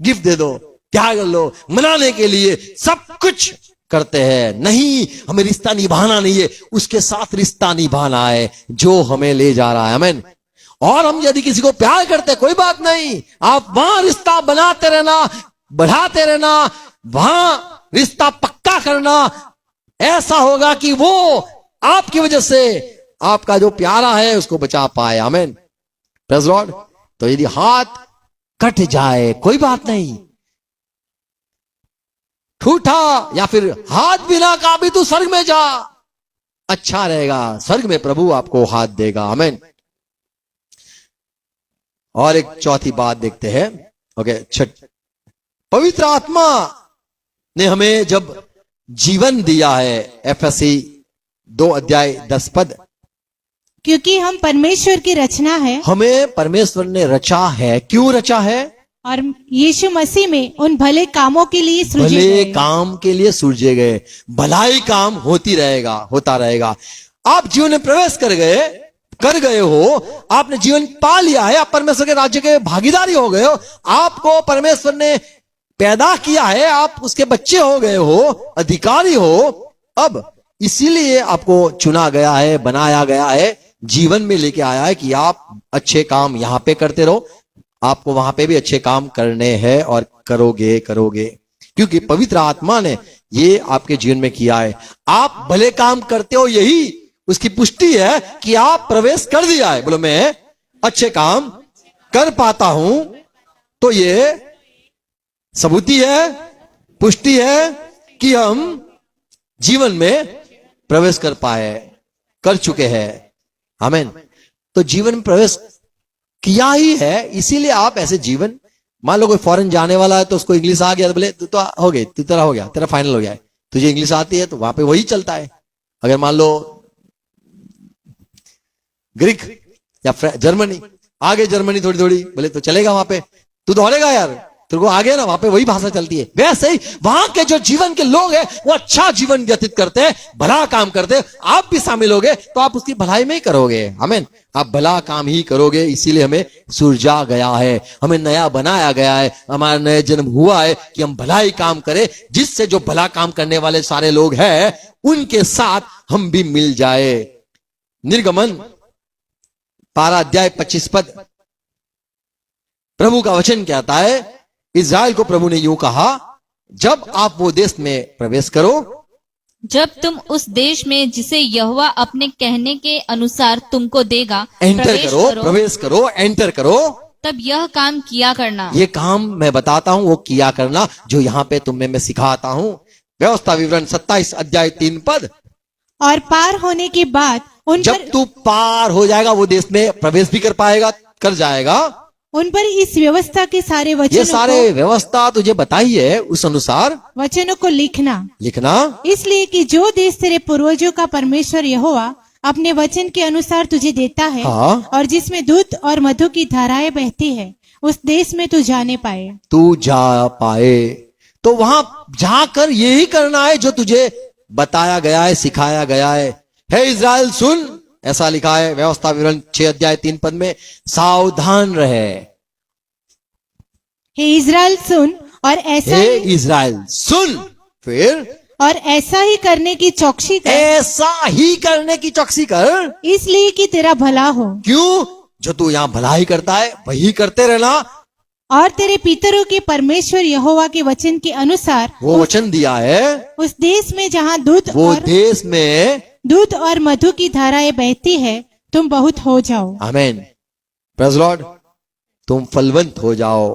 गिफ्ट दे दो, त्याग कर लो, मनाने के लिए सब कुछ करते हैं। नहीं, हमें रिश्ता निभाना नहीं है, उसके साथ रिश्ता निभाना है जो हमें ले जा रहा है। आमीन। और हम यदि किसी को प्यार करते कोई बात नहीं, आप वहां रिश्ता बनाते रहना, बढ़ाते रहना, वहां रिश्ता पक्का करना। ऐसा होगा कि वो आपकी वजह से आपका जो प्यारा है उसको बचा पाए। आमीन, प्रेज़ लॉर्ड। तो यदि हाथ कट जाए कोई बात नहीं, ठूठा या फिर हाथ बिना का भी तू स्वर्ग में जा, अच्छा रहेगा, स्वर्ग में प्रभु आपको हाथ देगा। आमीन। और एक चौथी बात देखते हैं। ओके, पवित्र आत्मा ने हमें जब जीवन दिया है, एफएससी 2:10, क्योंकि हम परमेश्वर की रचना है हमें परमेश्वर ने रचा है। क्यों रचा है? और यीशु मसीह में उन भले कामों के लिए सृजे भले गए। काम के लिए सूझे गए। भलाई काम होता रहेगा। आप जीवन में प्रवेश कर गए हो, आपने जीवन पा लिया है, आप परमेश्वर के राज्य के भागीदारी हो गए हो, आपको परमेश्वर ने पैदा किया है, आप उसके बच्चे हो गए हो, अधिकारी हो। अब इसीलिए आपको चुना गया है, बनाया गया है, जीवन में लेके आया है कि आप अच्छे काम यहां पे करते रहो, आपको वहां पे भी अच्छे काम करने हैं और करोगे। क्योंकि पवित्र आत्मा ने ये आपके जीवन में किया है। आप भले काम करते हो, यही उसकी पुष्टि है कि आप प्रवेश कर दिया है। बोलो, मैं अच्छे काम कर पाता हूं, तो ये सबूती है, पुष्टि है कि हम जीवन में प्रवेश कर चुके हैं। आमीन। तो जीवन में प्रवेश किया ही है, इसीलिए आप ऐसे जीवन, मान लो कोई फॉरेन जाने वाला है तो उसको इंग्लिश आ गया तो बोले तू तो हो गई, तू तेरा हो गया, तेरा फाइनल हो गया है, तुझे इंग्लिश आती है तो वहां पे वही चलता है। अगर मान लो ग्रीक या जर्मनी, आगे जर्मनी थोड़ी बोले तो चलेगा वहां पे, तू तो दौड़ेगा यार, तेरे को आगे ना, वहां पे वही भाषा चलती है। वैसे ही वहां के जो जीवन के लोग हैं वो अच्छा जीवन व्यतीत करते हैं, भला काम करते हैं। आप भी शामिल होगे तो आप उसकी भलाई में ही करोगे। आमीन। आप भला काम ही करोगे। इसीलिए हमें सुरजा गया है, हमें नया बनाया गया है, हमारा नया जन्म हुआ है कि हम भलाई काम करें, जिससे जो भला काम करने वाले सारे लोग हैं उनके साथ हम भी मिल जाए। निर्गमन 12:25 प्रभु का वचन कहता है, इज़राइल को प्रभु ने यूं कहा, जब आप वो देश में प्रवेश करो, जब तुम उस देश में जिसे यहोवा अपने कहने के अनुसार तुमको देगा प्रवेश करो, एंटर करो, तब यह काम किया करना। ये काम मैं बताता हूं, वो किया करना जो यहां पे तुम्हें मैं सिखाता हूं। व्यवस्था विवरण 27:3। और पार होने के बाद जब तू पार हो जाएगा वो देश में प्रवेश भी कर जाएगा, उन पर इस व्यवस्था के सारे ये वचनों सारे व्यवस्था तुझे बताई है, उस अनुसार वचनों को लिखना, इसलिए कि जो देश तेरे पूर्वजों का परमेश्वर यहोवा अपने वचन के अनुसार तुझे देता है, हाँ। और जिसमें दूध और मधु की धाराएं बहती है, उस देश में तू जाने पाए। तू जा पाए, तो वहां जाकर यही करना है जो तुझे बताया गया है, सिखाया गया है। हे इज़राइल सुन, ऐसा लिखा है व्यवस्था विवरण 6:3 में, सावधान रहे। हे इज़राइल सुन, और ऐसा हे इज़राइल सुन, फिर और ऐसा ही करने की चौकसी कर, ऐसा ही करने की चौकसी कर, इसलिए कि तेरा भला हो। क्यों? जो तू यहाँ भलाई करता है वही करते रहना, और तेरे पितरों के परमेश्वर यहोवा के वचन के अनुसार वो वचन दिया है, उस देश में जहाँ देश में दूध और मधु की धाराएं बहती है, तुम बहुत हो जाओ। आमीन, प्रेज़ लॉर्ड। तुम फलवंत हो जाओ।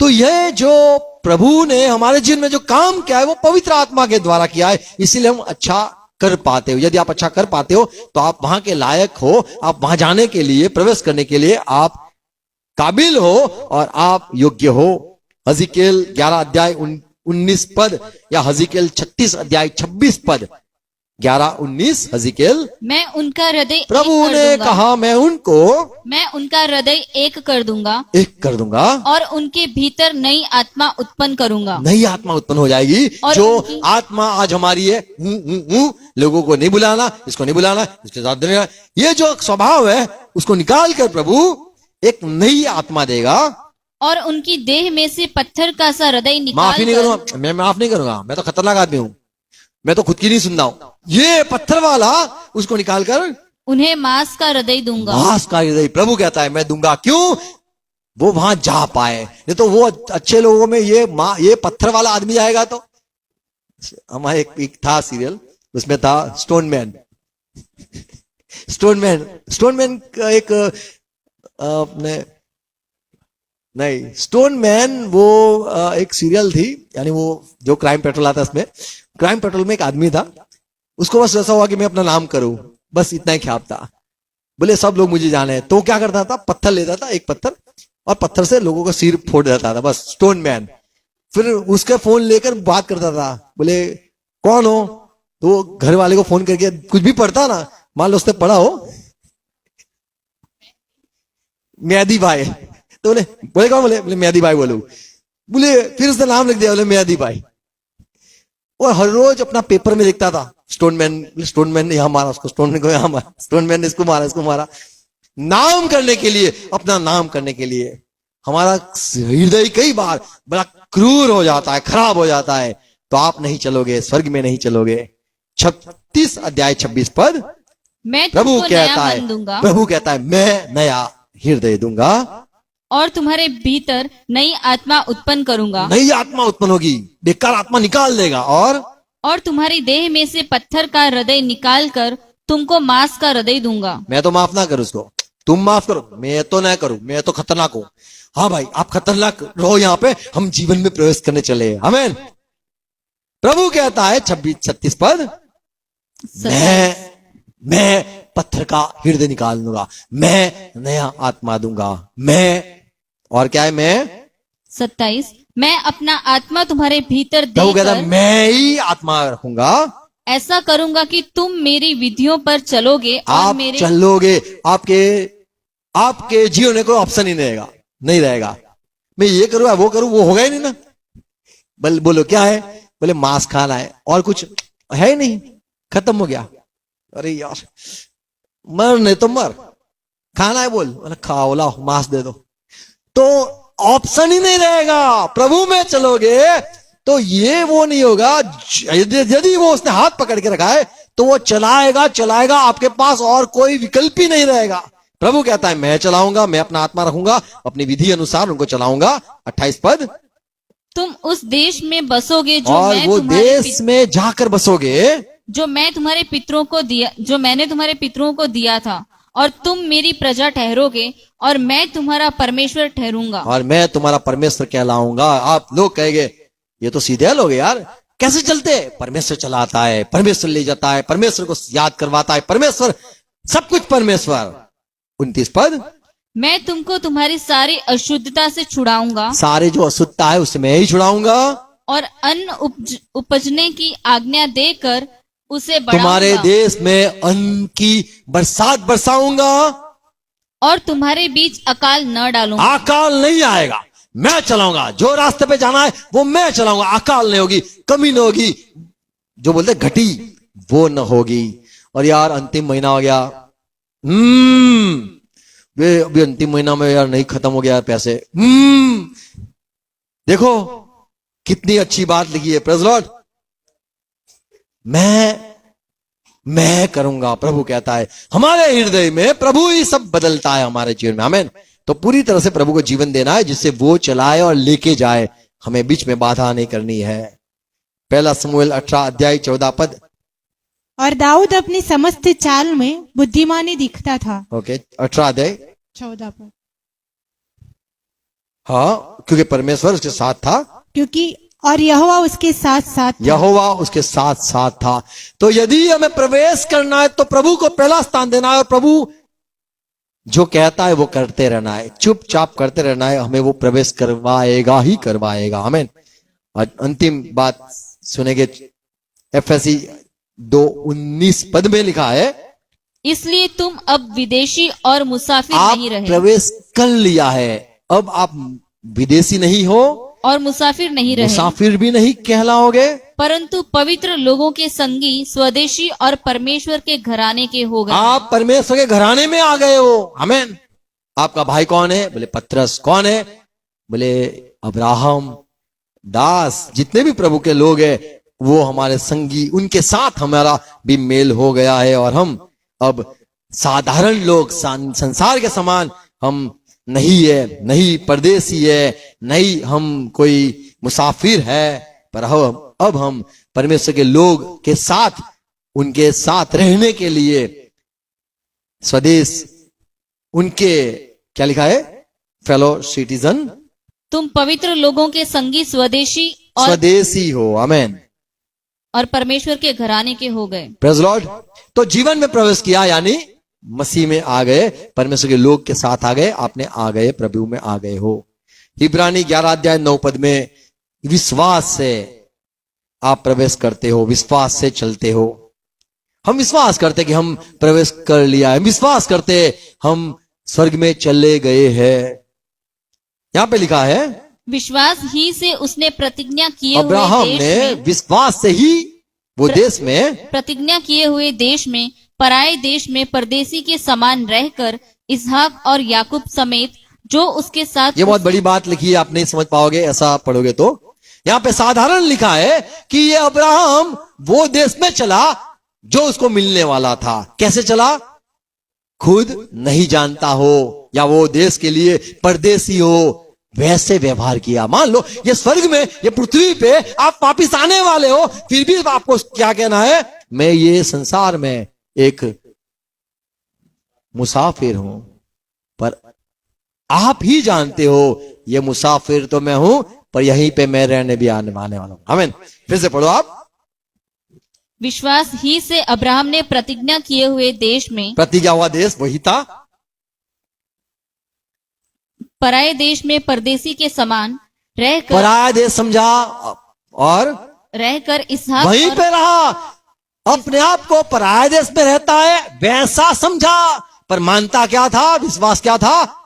तो यह जो प्रभु ने हमारे जीवन में जो काम किया है वो पवित्र आत्मा के द्वारा किया है, इसीलिए हम अच्छा कर पाते हो। यदि आप अच्छा कर पाते हो तो आप वहां के लायक हो, आप वहां जाने के लिए, प्रवेश करने के लिए आप काबिल हो और आप योग्य हो। हज़िकेल 11:19 या हज़िकेल 36:26 11:19 हज़िकेल। मैं उनका हृदय एक प्रभु कर ने दूंगा। कहा मैं उनको मैं उनका हृदय एक कर दूंगा एक कर दूंगा, और उनके भीतर नई आत्मा उत्पन्न करूंगा। नई आत्मा उत्पन्न हो जाएगी। और जो उनकी- आत्मा आज हमारी है, लोगों को नहीं बुलाना, इसको नहीं बुलाना, इसके साथ देना, ये जो स्वभाव है उसको निकाल कर प्रभु एक नई आत्मा देगा। और उनकी देह में से पत्थर का सा हृदय माफी नहीं निकाल करूंगा, मैं माफ नहीं करूंगा, मैं तो खतरनाक आदमी हूं, मैं तो खुद की नहीं सुनता हूं। ये पत्थर वाला उसको निकाल कर उन्हें मांस का हृदय दूंगा। मांस का हृदय प्रभु कहता है मैं दूंगा। क्यों? वो वहां जा पाए। नहीं तो वो अच्छे लोगों में ये पत्थर वाला आदमी जाएगा। तो हमारे एक था सीरियल, उसमें था स्टोनमैन। स्टोनमैन का एक अपने नहीं, स्टोनमैन वो एक सीरियल थी, यानी वो जो क्राइम पेट्रोल आता है, उसमें क्राइम पेट्रोल में एक आदमी था, उसको बस ऐसा हुआ कि मैं अपना नाम करूं, बस इतना ही ख्याल था। बोले सब लोग मुझे जाने। तो क्या करता था, पत्थर लेता था, एक पत्थर, और पत्थर से लोगों का सिर फोड़ देता था, बस स्टोनमैन। फिर उसके फोन लेकर बात करता था, बोले कौन हो? तो वो घर वाले को फोन करके कुछ भी पढ़ता ना, मान लो उसने पढ़ा हो म्यादी भाई, तो बोले कौन? बोले म्यादी भाई बोलू। बोले फिर उसने नाम लिख दिया, बोले म्यादी भाई। और हर रोज अपना पेपर में लिखता था स्टोनमैन ने यहां मारा उसको, स्टोनमैन को यहां मारा, स्टोनमैन ने इसको मारा। नाम करने के लिए, अपना नाम करने के लिए। हमारा हृदय कई बार बड़ा क्रूर हो जाता है, खराब हो जाता है। तो आप नहीं चलोगे, स्वर्ग में नहीं चलोगे। 36 अध्याय 26 पद, मैं प्रभु तुमको नया कहता मन दूंगा है, प्रभु कहता है मैं नया हृदय दूंगा, और तुम्हारे भीतर नई आत्मा उत्पन्न करूंगा। नई आत्मा उत्पन्न होगी, बेकार आत्मा निकाल देगा। और तुम्हारी देह में से पत्थर का हृदय निकाल कर तुमको मांस का हृदय दूंगा। मैं तो माफ ना करूं उसको, तुम माफ करो, मैं तो ना करूं, मैं तो खतरनाक हूं। हाँ भाई, आप खतरनाक रहो, यहां पे हम जीवन में प्रवेश करने चले। आमीन। प्रभु कहता है 26-36 पद, मैं पत्थर का हृदय निकाल दूंगा, मैं नया आत्मा दूंगा, मैं, और क्या है, मैं 27 मैं अपना आत्मा तुम्हारे भीतर प्रभु कहता है देकर मैं ही आत्मा रखूंगा, ऐसा करूंगा कि तुम मेरी विधियों पर चलोगे और आप मेरे चलोगे। आपके जीवन में कोई ऑप्शन ही नहीं रहेगा। मैं ये करूँ वो करूँ, वो होगा ही नहीं ना। बोलो क्या है? बोले मांस खाना है, और कुछ है ही नहीं, खत्म हो गया। अरे यार मर नहीं तो मर, खाना है बोल, खाओ लाओ मांस दे दो, तो ऑप्शन ही नहीं रहेगा। प्रभु में चलोगे तो ये वो नहीं होगा। यदि वो उसने हाथ पकड़ के रखा है तो वो चलाएगा, आपके पास और कोई विकल्प ही नहीं रहेगा। प्रभु कहता है मैं चलाऊंगा, मैं अपना आत्मा रखूंगा, अपनी विधि अनुसार उनको चलाऊंगा। 28 पद, तुम उस देश में बसोगे जो और मैं वो तुम्हारे देश में जाकर बसोगे जो मैं तुम्हारे पितरों को दिया, जो मैंने तुम्हारे पितरों को दिया था, और तुम मेरी प्रजा ठहरोगे और मैं तुम्हारा परमेश्वर ठहरूंगा। और मैं तुम्हारा परमेश्वर कहलाऊंगा। आप लोग कहेंगे ये तो सीधे लोग यार, कैसे चलते? परमेश्वर चलाता है, परमेश्वर ले जाता है, परमेश्वर को याद करवाता है, परमेश्वर सब कुछ परमेश्वर। 29 पद, मैं तुमको तुम्हारी सारी अशुद्धता से छुड़ाऊंगा सारे जो अशुद्धता है उससे मैं ही छुड़ाऊंगा, और अन्न उपजने की आज्ञा देकर उसे तुम्हारे बढ़ाऊंगा, देश में अन्न की बरसात बरसाऊंगा, और तुम्हारे बीच अकाल न डालूंगा। अकाल नहीं आएगा, मैं चलाऊंगा। जो रास्ते पे जाना है वो मैं चलाऊंगा, अकाल नहीं होगी, कमी नहीं होगी, जो बोलते घटी वो न होगी। और यार अंतिम महीना हो गया, अभी अंतिम महीना में यार नहीं खत्म हो गया पैसे। देखो कितनी अच्छी बात लिखी है, प्रेज़ लॉर्ड। मैं करूंगा, प्रभु कहता है। हमारे हृदय में प्रभु ही सब बदलता है हमारे जीवन में। आमीन। तो पूरी तरह से प्रभु को जीवन देना है जिससे वो चलाए और लेके जाए, हमें बीच में बाधा नहीं करनी है। 1 शमूएल 18 अध्याय 14 पद, और दाऊद अपनी समस्त चाल में बुद्धिमानी दिखता था। ओके 18 अध्याय 14 पर, हाँ, क्योंकि परमेश्वर उसके साथ था, क्योंकि और यहोवा उसके साथ साथ था। यहोवा उसके साथ साथ था। तो यदि हमें प्रवेश करना है तो प्रभु को पहला स्थान देना है, और प्रभु जो कहता है वो करते रहना है, चुपचाप करते रहना है। हमें वो प्रवेश करवाएगा ही करवाएगा। आमीन। और अंतिम बात सुनेंगे, एफएससी 2:19 पद में लिखा है, इसलिए तुम अब विदेशी और मुसाफिर आप नहीं रहे प्रवेश कर लिया है, अब आप विदेशी नहीं हो, और मुसाफिर नहीं रहे, मुसाफिर भी नहीं कहलाओगे, परंतु पवित्र लोगों के संगी, स्वदेशी और परमेश्वर के घराने के हो गए। आप परमेश्वर के घराने में आ गए हो। आमीन। आपका भाई कौन है? बोले पतरस। कौन है? बोले अब्राहम, दास। जितने भी प्रभु के लोग हैं वो हमारे संगी, उनके साथ हमारा भी मेल हो गया है, और हम अब साधारण लोग, संसार के समान हम नहीं है, नहीं परदेसी है, नहीं हम कोई मुसाफिर है, पर अब हम परमेश्वर के लोग के साथ, उनके साथ रहने के लिए स्वदेश, उनके क्या लिखा है? फेलो सिटीजन, तुम पवित्र लोगों के संगी, स्वदेशी और स्वदेशी हो। आमेन। और परमेश्वर के घराने के हो गए। Praise Lord. तो जीवन में प्रवेश किया, यानी मसीह में आ गए, परमेश्वर के लोग के साथ आ गए, आपने आ गए, प्रभु में आ गए हो। इब्रानी 11 अध्याय 9 पद में, विश्वास से आप प्रवेश करते हो, विश्वास से चलते हो। हम विश्वास करते कि हम प्रवेश कर लिया है, विश्वास करते हम स्वर्ग में चले गए हैं। यहां पे लिखा है, विश्वास ही से उसने प्रतिज्ञा किए हुए अब्राहम देश ने में, विश्वास से ही वो देश में, प्रतिज्ञा किए हुए देश में, पराये देश में परदेसी के समान रहकर इसहाक और याकूब समेत जो उसके साथ। ये बहुत बड़ी बात लिखी है, आप नहीं समझ पाओगे ऐसा पढ़ोगे तो। यहां पे साधारण लिखा है कि ये अब्राहम वो देश में चला जो उसको मिलने वाला था। कैसे चला? खुद नहीं जानता हो, या वो देश के लिए परदेसी हो, वैसे व्यवहार किया। मान लो ये स्वर्ग में, ये पृथ्वी पे आप वापिस आने वाले हो, फिर भी आपको क्या कहना है? मैं ये संसार में एक मुसाफिर हूं, पर आप ही जानते हो ये मुसाफिर तो मैं हूं, पर यहीं पे मैं रहने भी आने वाला हूं। आमीन। फिर से पढ़ो आप। विश्वास ही से अब्राहम ने प्रतिज्ञा किए हुए देश में, प्रतिज्ञा हुआ देश वही था, पराये देश में परदेसी के समान रहकर, पराया देश समझा और रहकर इसहाक वहीं और पे रहा। अपने आप को पराया देश में रहता है वैसा समझा, पर मानता क्या था? विश्वास क्या था?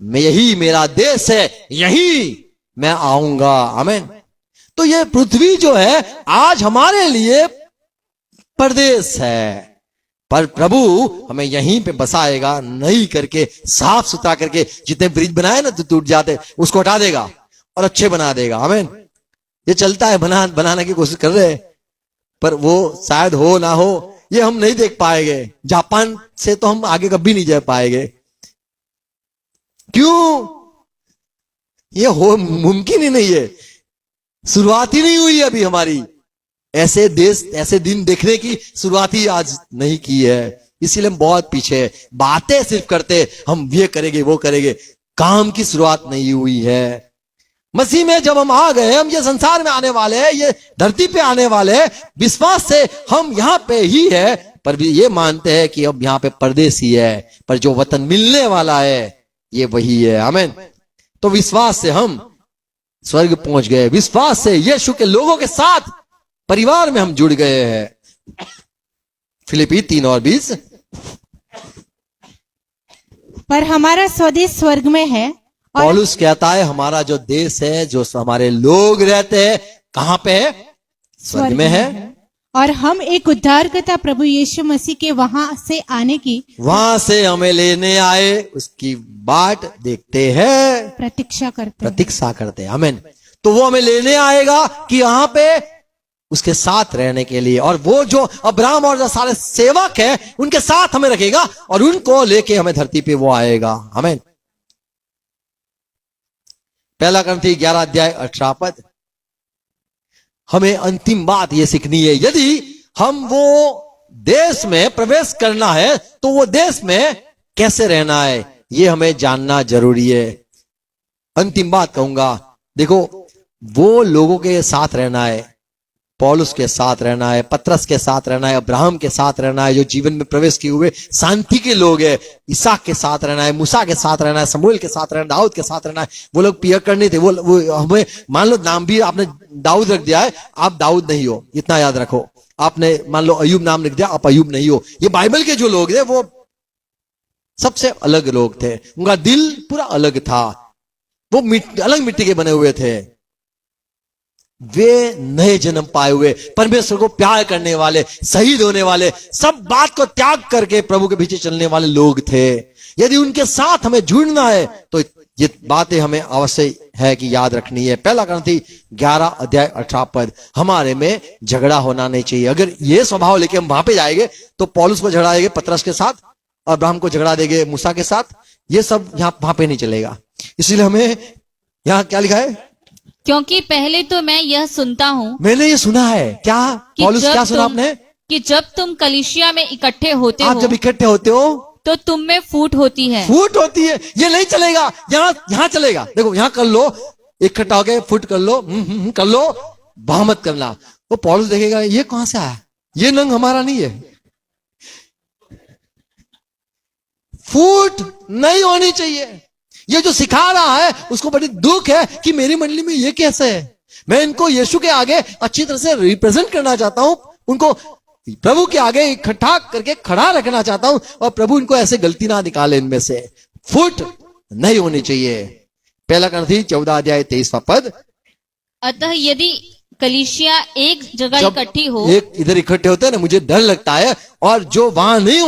मैं, यही मेरा देश है, यही मैं आऊंगा। आमीन। तो ये पृथ्वी जो है आज हमारे लिए परदेश है, पर प्रभु हमें यहीं पे बसाएगा, नई करके, साफ सुथरा करके। जितने ब्रिज बनाए ना तो टूट जाते, उसको हटा देगा और अच्छे बना देगा। आमीन। ये चलता है, बनाने की कोशिश कर रहे हैं, पर वो शायद हो ना हो, ये हम नहीं देख पाएंगे। जापान से तो हम आगे कभी नहीं जा पाएंगे। क्यों? ये हो मुमकिन ही नहीं है, शुरुआत ही नहीं हुई अभी हमारी। ऐसे देश, ऐसे दिन देखने की शुरुआत ही आज नहीं की है, इसीलिए हम बहुत पीछे। बातें सिर्फ करते, हम ये करेंगे वो करेंगे, काम की शुरुआत नहीं हुई है। मसीह में जब हम आ गए, हम ये संसार में आने वाले हैं, ये धरती पे आने वाले हैं, विश्वास से हम यहां पे ही है, पर भी ये मानते हैं कि अब यहां पे परदेसी है, पर जो वतन मिलने वाला है ये वही है। आमीन। तो विश्वास से हम स्वर्ग पहुंच गए, विश्वास से यीशु के लोगों के साथ परिवार में हम जुड़ गए हैं। फिलिपी 3:20, पर हमारा स्वदेश स्वर्ग में है और पौलुस कहता है हमारा जो देश है, जो हमारे लोग रहते हैं, कहां पे है? स्वर्ग में है। और हम एक उद्धारकर्ता प्रभु यीशु मसीह के वहां से आने की वहां से हमें लेने आए, उसकी बाट देखते हैं, प्रतीक्षा करते हैं। प्रतीक्षा करते हैं। आमीन। तो वो हमें लेने आएगा कि यहां पे उसके साथ रहने के लिए, और वो जो अब्राहम और जो सारे सेवक हैं उनके साथ हमें रखेगा, और उनको लेके हमें धरती पे वो आएगा। आमीन। पहला कुरिन्थी 11 अध्याय 18 पद। हमें अंतिम बात ये सीखनी है, यदि हम वो देश में प्रवेश करना है तो वो देश में कैसे रहना है, ये हमें जानना जरूरी है। अंतिम बात कहूंगा, देखो, वो लोगों के साथ रहना है, पौलुस के साथ रहना है, पतरस के साथ रहना है, अब्राहम के साथ रहना है, जो जीवन में प्रवेश किए हुए शांति के लोग हैं, इसहाक के साथ रहना है, मूसा के साथ रहना है, समूएल के साथ रहना है, दाऊद के साथ रहना है। वो लोग पियक्कड़ नहीं थे, वो हमें मान लो नाम भी आपने दाऊद रख दिया है, आप दाऊद नहीं हो, इतना याद रखो। आपने मान लो अयूब नाम लिख दिया, आप अयूब नहीं हो। ये बाइबल के जो लोग थे वो सबसे अलग लोग थे, उनका दिल पूरा अलग था, वो अलग मिट्टी के बने हुए थे। वे नए जन्म पाए हुए, परमेश्वर को प्यार करने वाले, शहीद होने वाले, सब बात को त्याग करके प्रभु के पीछे चलने वाले लोग थे। यदि उनके साथ हमें जुड़ना है तो ये बातें हमें अवश्य है कि याद रखनी है। पहला ग्रंथी 11 अध्याय 18 पद, हमारे में झगड़ा होना नहीं चाहिए। अगर ये स्वभाव लेके हम वहां पे जाएंगे तो पौलुस को झगड़ा देंगे पतरस के साथ, अब्राहम को झगड़ा देंगे मूसा के साथ, ये सब यहाँ वहां पे नहीं चलेगा। इसलिए हमें यहाँ क्या लिखा है, क्योंकि पहले तो मैं यह सुनता हूँ मैंने ये सुना है। क्या कि पौलुस जब क्या सुना तुम- आपने? कि जब तुम कलीसिया में इकट्ठे होते आप हो जब इकट्ठे होते हो तो तुम में फूट होती है। फूट होती है, ये नहीं चलेगा। यहाँ चलेगा, देखो यहाँ कर लो, इकट्ठा हो गए फूट कर लो, कर लो, बाह मत करना। वो पौलुस देखेगा ये कहां से आया, ये रंग हमारा नहीं है। फूट नहीं होनी चाहिए। ये जो सिखा रहा है उसको बड़ी दुख है कि मेरी मंडली में ये कैसे है। मैं इनको यीशु के आगे अच्छी तरह से रिप्रेजेंट करना चाहता हूं, उनको प्रभु के आगे इकट्ठा करके खड़ा रखना चाहता हूं, और प्रभु इनको ऐसे गलती ना निकाले इनमें से। फुट नहीं होनी चाहिए। पहला ग्रंथी 14 अध्याय 23वां पद, अतः यदि कलीसिया एक जगह जब इकट्ठी हो, एक इधर इकट्ठे होते हैं ना, मुझे डर लगता है, और जो वहां नहीं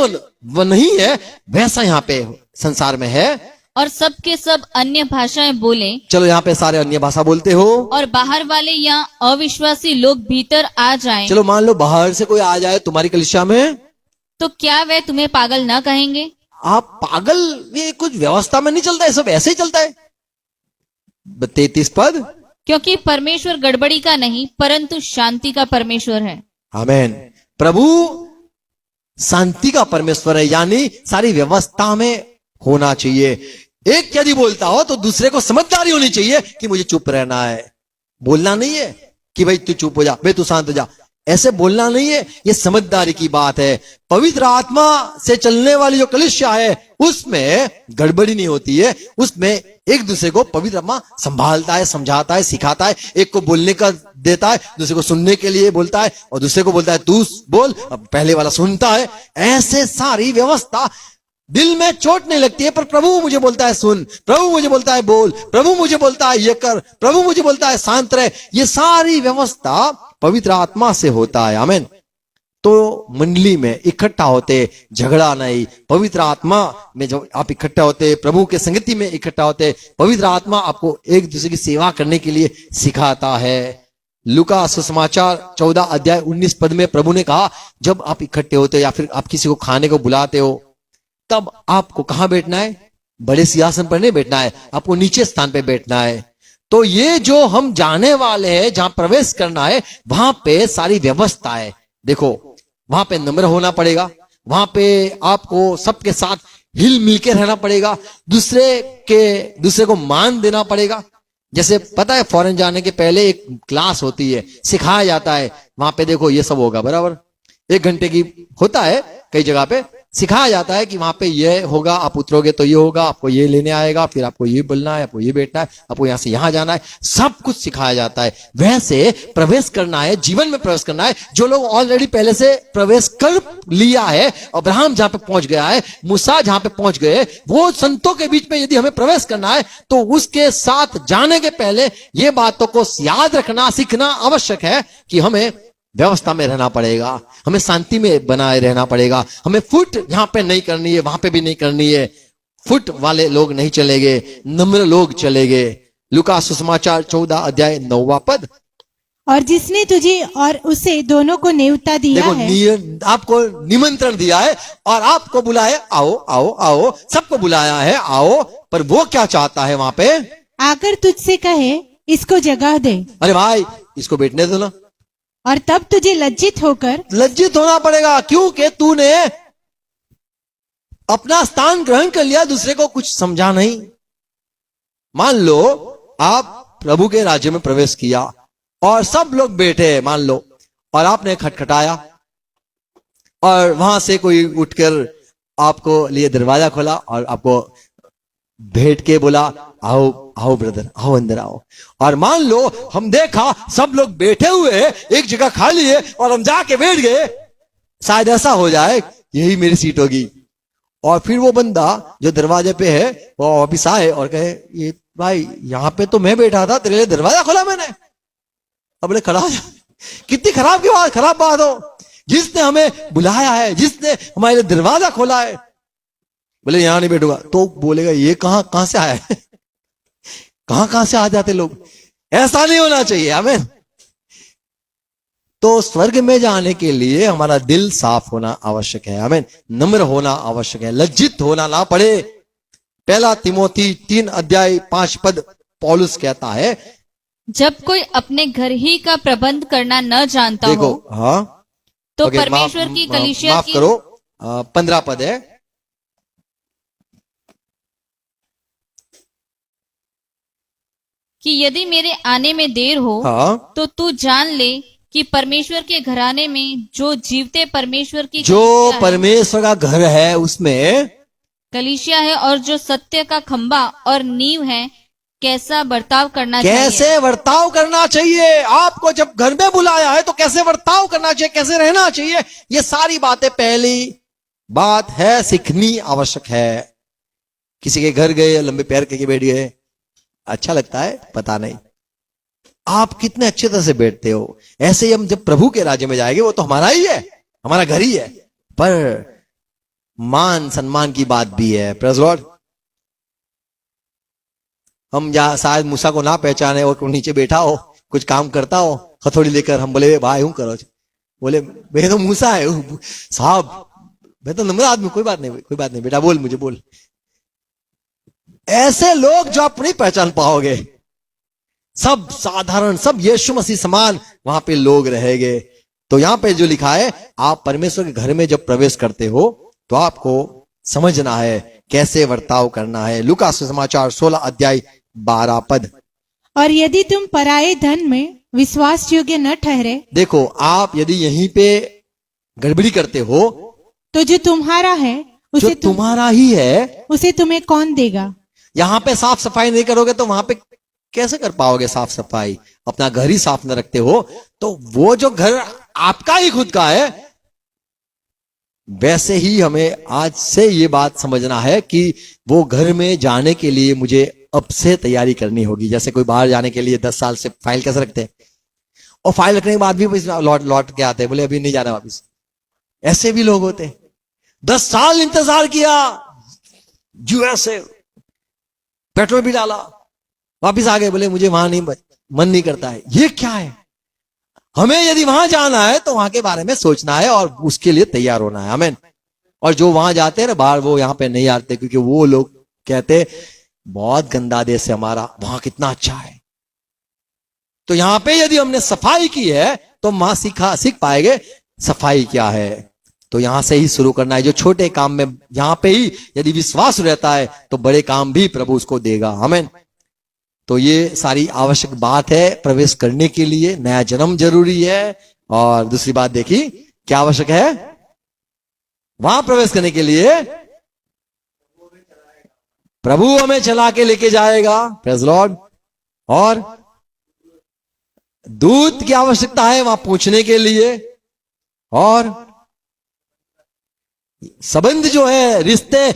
वो नहीं है वैसा यहाँ पे संसार में है, और सब के सब अन्य भाषाएं बोले, चलो यहाँ पे सारे अन्य भाषा बोलते हो, और बाहर वाले या अविश्वासी लोग भीतर आ जाएं, चलो मान लो बाहर से कोई आ जाए तुम्हारी कलीसिया में, तो क्या वे तुम्हें पागल न कहेंगे? आप पागल, ये कुछ व्यवस्था में नहीं चलता है, सब ऐसे ही चलता है। 33 पद, क्योंकि परमेश्वर गड़बड़ी का नहीं परंतु शांति का परमेश्वर है। आमेन। प्रभु शांति का परमेश्वर है, यानी सारी व्यवस्था में होना चाहिए। एक यदि बोलता हो तो दूसरे को समझदारी होनी चाहिए कि मुझे चुप रहना है। बोलना नहीं है कि भाई तू चुप हो जा, भाई तू शांत हो जा, ऐसे बोलना नहीं है। ये समझदारी की बात है। पवित्र आत्मा से चलने वाली जो कलीसिया है उसमें गड़बड़ी नहीं होती है, उसमें एक दूसरे को पवित्र आत्मा संभालता है, समझाता है, सिखाता है। एक को बोलने का देता है, दूसरे को सुनने के लिए बोलता है, और दूसरे को बोलता है तू बोल, अब पहले वाला सुनता है। ऐसे सारी व्यवस्था दिल में चोट नहीं लगती है, पर प्रभु मुझे बोलता है सुन, प्रभु मुझे बोलता है बोल, प्रभु मुझे बोलता है ये कर, प्रभु मुझे बोलता है शांत रहे। ये सारी व्यवस्था पवित्र आत्मा से होता है। आमीन। तो मंडली में इकट्ठा होते, झगड़ा नहीं। पवित्र आत्मा में जब आप इकट्ठा होते, प्रभु के संगति में इकट्ठा होते, पवित्र आत्मा आपको एक दूसरे की सेवा करने के लिए सिखाता है। लूका सुसमाचार 14 अध्याय 19 पद में प्रभु ने कहा, जब आप इकट्ठे होते या फिर आप किसी को खाने को बुलाते हो, तब आपको कहां बैठना है? बड़े सिंहासन पर नहीं बैठना है, आपको नीचे स्थान पे बैठना है। तो ये जो हम जाने वाले हैं, जहां प्रवेश करना है, वहां पे सारी व्यवस्था है। देखो, वहां पे नम्र होना पड़ेगा, वहां पे आपको सबके साथ हिल मिल के रहना पड़ेगा, दूसरे को मान देना पड़ेगा। जैसे पता है फॉरेन जाने के पहले एक क्लास होती है, सिखाया जाता है, वहां पे देखो ये सब होगा, बराबर 1 घंटे की होता है, कई जगह पे सिखाया जाता है कि वहां पे ये होगा, आप उतरोगे तो ये होगा, आपको ये लेने आएगा, फिर आपको ये बोलना है, आपको ये बैठना है, आपको यहां से यहां जाना है, सब कुछ सिखाया जाता है। वैसे प्रवेश करना है, जीवन में प्रवेश करना है। जो लोग ऑलरेडी पहले से प्रवेश कर लिया है, अब्राहम जहां पे पहुंच गया है, मूसा जहां पे पहुंच गए, वो संतों के बीच में यदि हमें प्रवेश करना है तो उसके साथ जाने के पहले ये बातों को याद रखना, सीखना आवश्यक है कि हमें व्यवस्था में रहना पड़ेगा, हमें शांति में बनाए रहना पड़ेगा। हमें फुट यहां पे नहीं करनी है, वहां पे भी नहीं करनी है। फुट वाले लोग नहीं चलेंगे, नम्र लोग चलेंगे। लूका सुसमाचार 14 अध्याय 9वां पद, और जिसने तुझे और उसे दोनों को नेवता दिया देखो है, आपको निमंत्रण दिया है और आपको बुलाया, आओ आओ आओ, सबको बुलाया है, आओ। पर वो क्या चाहता है वहां पे? आकर तुझसे कहे इसको जगह दे, अरे भाई इसको बैठने दो ना। और तब तुझे लज्जित होकर लज्जित होना पड़ेगा, क्योंकि तूने अपना स्थान ग्रहण कर लिया, दूसरे को कुछ समझा नहीं। मान लो आप प्रभु के राज्य में प्रवेश किया और सब लोग बैठे हैं, मान लो और आपने खटखटाया और वहां से कोई उठकर आपको लिए दरवाजा खोला और आपको भेंट के बोला, आओ आओ ब्रदर, आओ अंदर आओ। और मान लो हम देखा सब लोग बैठे हुए हैं, एक जगह खाली है और हम जाके बैठ गए, शायद ऐसा हो जाए यही मेरी सीट होगी। और फिर वो बंदा जो दरवाजे पे है वो वापिस आए और कहे, ये भाई यहाँ पे तो मैं बैठा था, तेरे लिए दरवाजा खोला मैंने। अब बोले खड़ा हो जा। कितनी खराब बात हो। जिसने हमें बुलाया है, जिसने हमारे लिए दरवाजा खोला है, बोले यहां नहीं बैठूंगा, तो बोलेगा ये कहां से आया है। कहां से आ जाते लोग। ऐसा नहीं होना चाहिए। आमीन। तो स्वर्ग में जाने के लिए हमारा दिल साफ होना आवश्यक है। आमीन। नम्र होना आवश्यक है, लज्जित होना ना पड़े। 1 तिमोथी 3:5 पौलुस कहता है, जब कोई अपने घर ही का प्रबंध करना न जानता देखो, हो, हाँ तो ओके, परमेश्वर की कलीसिया माफ की करो, 15 पद है, कि यदि मेरे आने में देर हो, हाँ, तो तू जान ले कि परमेश्वर के घराने में जो जीवते परमेश्वर की जो कलीसिया है, परमेश्वर का घर है उसमें कलीसिया है और जो सत्य का खंबा और नींव है, कैसा बर्ताव करना चाहिए। कैसे वर्ताव करना चाहिए। आपको जब घर में बुलाया है तो कैसे वर्ताव करना चाहिए, कैसे रहना चाहिए, ये सारी बातें पहली बात है, सीखनी आवश्यक है। किसी के घर गए, लंबे पैर करके बैठ गए, अच्छा लगता है? पता नहीं। आप कितने अच्छे तरह से बैठते हो। ऐसे ही हम जब प्रभु के राज्य में जाएंगे, वो तो हमारा ही है, हमारा घर ही है, पर मान सम्मान की बात भी है। Praise Lord. हम या शायद मूसा को ना पहचाने और नीचे बैठा हो, कुछ काम करता हो, हथौड़ी लेकर, हम बोले भाई हूं करो, बोले मैं तो मूसा है साहब, मैं तो नम्र आदमी, कोई बात नहीं बेटा, बोल मुझे बोल। ऐसे लोग जो आप नहीं पहचान पाओगे, सब साधारण, सब यीशु मसीह समान वहां पे लोग रहेंगे। तो यहां पे जो लिखा है, आप परमेश्वर के घर में जब प्रवेश करते हो तो आपको समझना है कैसे वर्ताव करना है। लूका सुसमाचार 16:12। और यदि तुम पराये धन में विश्वास योग्य न ठहरे, देखो, आप यदि यहीं पे गड़बड़ी करते हो, तो जो तुम्हारा है जो उसे तुम्हारा ही है, उसे तुम्हें कौन देगा। यहां पे साफ सफाई नहीं करोगे तो वहां पे कैसे कर पाओगे साफ सफाई। अपना घर ही साफ न रखते हो तो वो जो घर आपका ही खुद का है। वैसे ही हमें आज से ये बात समझना है कि वो घर में जाने के लिए मुझे अब से तैयारी करनी होगी। जैसे कोई बाहर जाने के लिए 10 साल से फाइल कैसे रखते हैं, और फाइल रखने के बाद भी लौट के आते हैं, बोले अभी नहीं जाना वापिस। ऐसे भी लोग होते हैं। 10 साल इंतजार किया, यूएसए पेट्रोल भी डाला, वापिस आ गए, बोले मुझे वहां नहीं, मन नहीं करता है। ये क्या है। हमें यदि वहां जाना है तो वहां के बारे में सोचना है और उसके लिए तैयार होना है। आमीन। और जो वहां जाते हैं ना बाहर, वो यहाँ पे नहीं आते, क्योंकि वो लोग कहते बहुत गंदा देश है हमारा, वहां कितना अच्छा है। तो यहां पे यदि हमने सफाई की है तो वहां सीख पाएंगे सफाई क्या है। तो यहां से ही शुरू करना है। जो छोटे काम में यहां पे ही यदि विश्वास रहता है तो बड़े काम भी प्रभु उसको देगा। आमीन। तो ये सारी आवश्यक बात है प्रवेश करने के लिए। नया जन्म जरूरी है। और दूसरी बात देखी क्या आवश्यक है वहां प्रवेश करने के लिए, प्रभु हमें चला के लेके जाएगा। Praise Lord. और दूत की आवश्यकता है वहां पहुंचने के लिए। और संबंध जो है, रिश्ते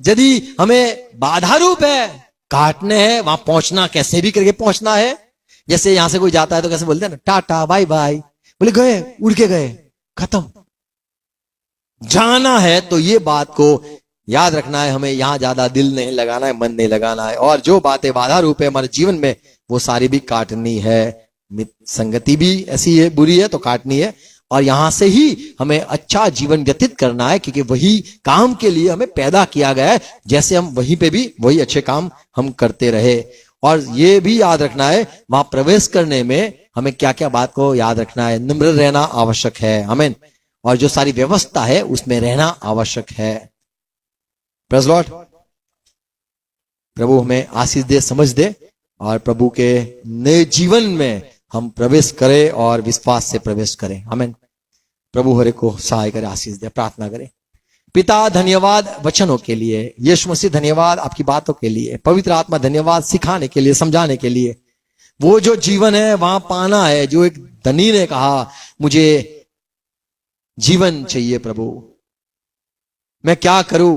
यदि हमें बाधा रूप है, काटने हैं, वहां पहुंचना कैसे भी करके पहुंचना है। जैसे यहां से कोई जाता है तो कैसे बोलते हैं ना, टाटा बाय बाय, बोले गए, उड़ के गए, खत्म। जाना है तो ये बात को याद रखना है, हमें यहां ज्यादा दिल नहीं लगाना है, मन नहीं लगाना है। और जो बातें बाधा रूप है हमारे जीवन में, वो सारी भी काटनी है। संगति भी ऐसी है, बुरी है तो काटनी है। और यहां से ही हमें अच्छा जीवन व्यतीत करना है, क्योंकि वही काम के लिए हमें पैदा किया गया है। जैसे हम वहीं पे भी वही अच्छे काम हम करते रहे। और ये भी याद रखना है वहां प्रवेश करने में हमें क्या क्या बात को याद रखना है। नम्र रहना आवश्यक है। आमीन। और जो सारी व्यवस्था है उसमें रहना आवश्यक है। Praise Lord. प्रभु हमें आशीष दे, समझ दे, और प्रभु के नए जीवन में हम प्रवेश करें और विश्वास से प्रवेश करें। आमीन। प्रभु हरे को सहाय करे, आशीष दे। प्रार्थना करें। पिता धन्यवाद वचनों के लिए, यीशु मसीह धन्यवाद आपकी बातों के लिए, पवित्र आत्मा धन्यवाद सिखाने के लिए, समझाने के लिए। वो जो जीवन है वहां पाना है, जो एक धनी ने कहा मुझे जीवन चाहिए प्रभु, मैं क्या करूं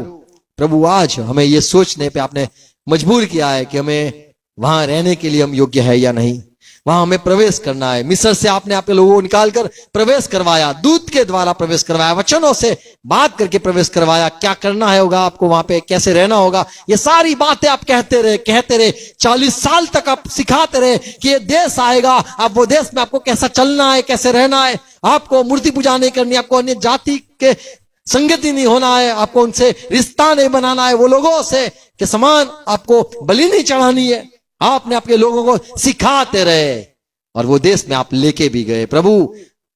प्रभु। आज हमें ये सोचने पे आपने मजबूर किया है कि हमें वहां रहने के लिए हम योग्य है या नहीं, वहां हमें प्रवेश करना है। मिस्र से आपने आपके लोगों को निकालकर प्रवेश करवाया, दूत के द्वारा प्रवेश करवाया, वचनों से बात करके प्रवेश करवाया। क्या करना है होगा आपको वहां पे, कैसे रहना होगा, ये सारी बातें आप कहते रहे 40 साल तक आप सिखाते रहे कि ये देश आएगा, आप वो देश में आपको कैसा चलना है, कैसे रहना है, आपको मूर्ति पूजा नहीं करनी, आपको अन्य जाति के संगति नहीं होना है, आपको उनसे रिश्ता नहीं बनाना है, वो लोगों से के समान आपको बलि नहीं चढ़ानी है। आपने आपके लोगों को सिखाते रहे और वो देश में आप लेके भी गए। प्रभु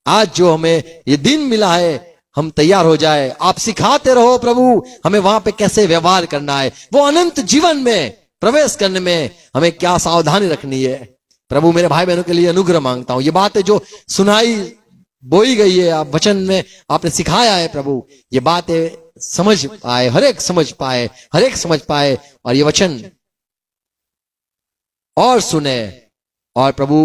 आज जो हमें ये दिन मिला है, हम तैयार हो जाए, आप सिखाते रहो प्रभु हमें वहां पे कैसे व्यवहार करना है, वो अनंत जीवन में प्रवेश करने में हमें क्या सावधानी रखनी है। प्रभु मेरे भाई बहनों के लिए अनुग्रह मांगता हूं। ये बातें जो सुनाई बोई गई है, आप वचन में आपने सिखाया है प्रभु, ये बातें समझ पाए, हर एक समझ पाए, हर एक समझ पाए और ये वचन और सुने। और प्रभु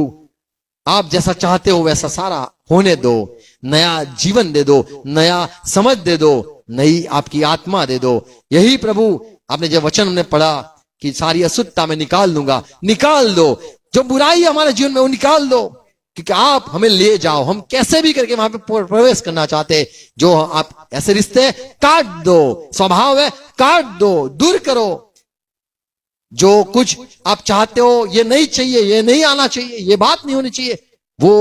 आप जैसा चाहते हो वैसा सारा होने दो, नया जीवन दे दो, नया समझ दे दो, नई आपकी आत्मा दे दो। यही प्रभु आपने जब वचन हमने पढ़ा कि सारी अशुद्धता में निकाल दूंगा, निकाल दो, जो बुराई हमारे जीवन में वो निकाल दो, क्योंकि आप हमें ले जाओ। हम कैसे भी करके वहां पे प्रवेश करना चाहते, जो आप ऐसे रिश्ते काट दो, स्वभाव है काट दो, दूर करो। जो कुछ आप चाहते हो ये नहीं चाहिए, ये नहीं आना चाहिए, ये बात नहीं होनी चाहिए, वो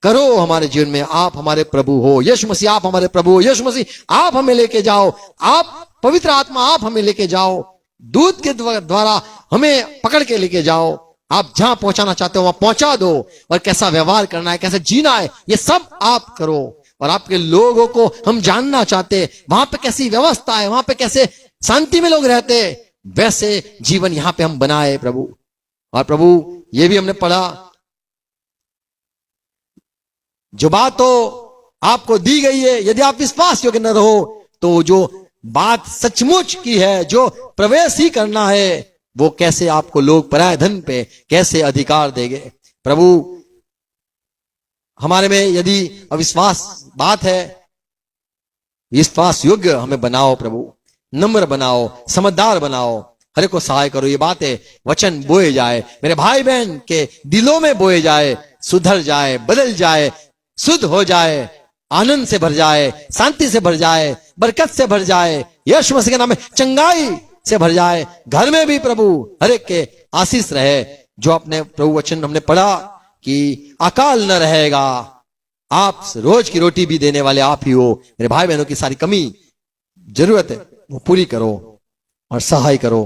करो हमारे जीवन में। आप हमारे प्रभु हो, यीशु मसीह आप हमारे प्रभु हो, यीशु मसीह आप हमें लेके जाओ, आप पवित्र आत्मा आप हमें लेके जाओ, दूत के द्वारा हमें पकड़ के लेके जाओ। आप जहां पहुंचाना चाहते हो वहां पहुंचा दो, और कैसा व्यवहार करना है, कैसे जीना है, ये सब आप करो। और आपके लोगों को हम जानना चाहते, वहां पे कैसी व्यवस्था है, वहां पे कैसे शांति में लोग रहते, वैसे जीवन यहां पे हम बनाए प्रभु। और प्रभु ये भी हमने पढ़ा, जो बात तो आपको दी गई है, यदि आप विश्वास योग्य न रहो तो जो बात सचमुच की है, जो प्रवेश ही करना है, वो कैसे आपको लोग पराये धन पे कैसे अधिकार देंगे। प्रभु हमारे में यदि अविश्वास बात है, विश्वास योग्य हमें बनाओ प्रभु, नम्र बनाओ, समझदार बनाओ, हर एक को सहाय करो। ये बातें वचन बोए जाए, मेरे भाई बहन के दिलों में बोए जाए, सुधर जाए, बदल जाए, शुद्ध हो जाए, आनंद से भर जाए, शांति से भर जाए, बरकत से भर जाए, यीशु मसीह के नाम में चंगाई से भर जाए। घर में भी प्रभु हर एक के आशीष रहे। जो अपने प्रभु वचन हमने पढ़ा कि अकाल न रहेगा, आप रोज की रोटी भी देने वाले आप ही हो। मेरे भाई बहनों की सारी कमी जरूरत है वो पूरी करो और सहाय करो।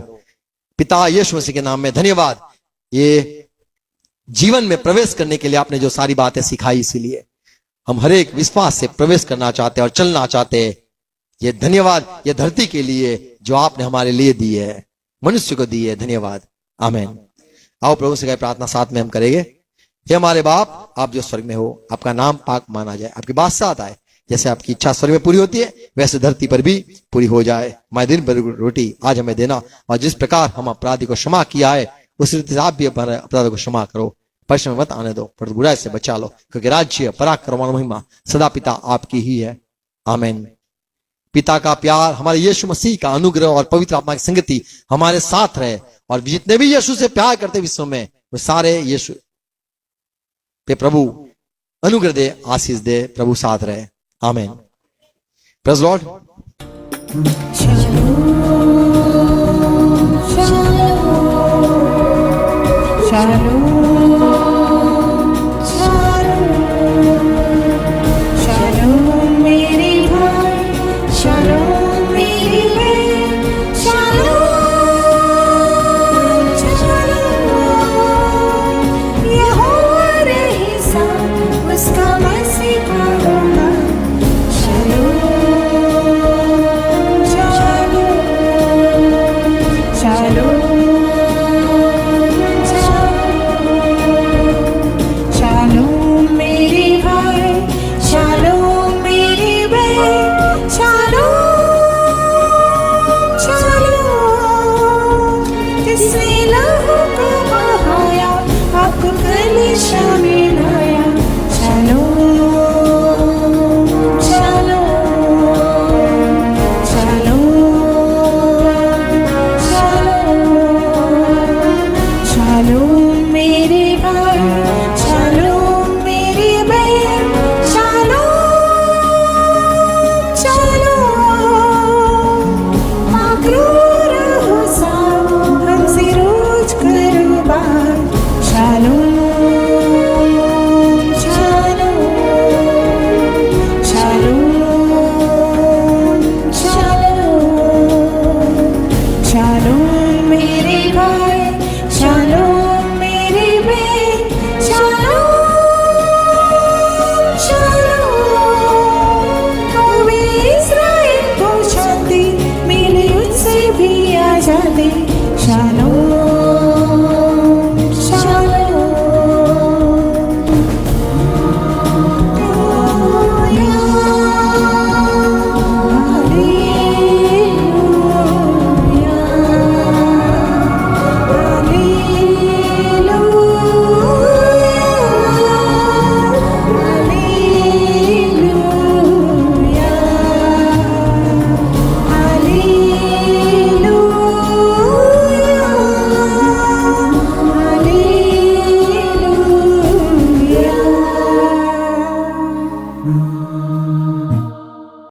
पिता यीशु मसीह के नाम में धन्यवाद, ये जीवन में प्रवेश करने के लिए आपने जो सारी बातें सिखाई, इसीलिए हम हर एक विश्वास से प्रवेश करना चाहते हैं और चलना चाहते हैं। ये धन्यवाद ये धरती के लिए जो आपने हमारे लिए दी है, मनुष्य को दी है, धन्यवाद। आमीन। आओ प्रभु से प्रार्थना साथ में हम करेंगे। हे हमारे बाप, आप जो स्वर्ग में हो, आपका नाम पाक माना जाए, आपकी बादशाहत आए, जैसे आपकी इच्छा स्वर्ग में पूरी होती है वैसे धरती पर भी पूरी हो जाए। हमारे दिन भर रोटी आज हमें देना, और जिस प्रकार हम अपराधी को क्षमा किया है उस रीति आप भी अपराध को क्षमा करो। परीक्षा में मत आने दो, पर बुराई से बचा लो, क्योंकि राज्य, पराक्रम और महिमा सदा पिता आपकी ही है। आमीन। पिता का प्यार, हमारे यीशु मसीह का अनुग्रह और पवित्र आत्मा की संगति हमारे साथ रहे, और जितने भी यीशु से प्यार करते विश्व में वो सारे यीशु पे प्रभु अनुग्रह दे, आशीष दे, प्रभु साथ रहे। आमीन। Praise Lord. दे, शालोम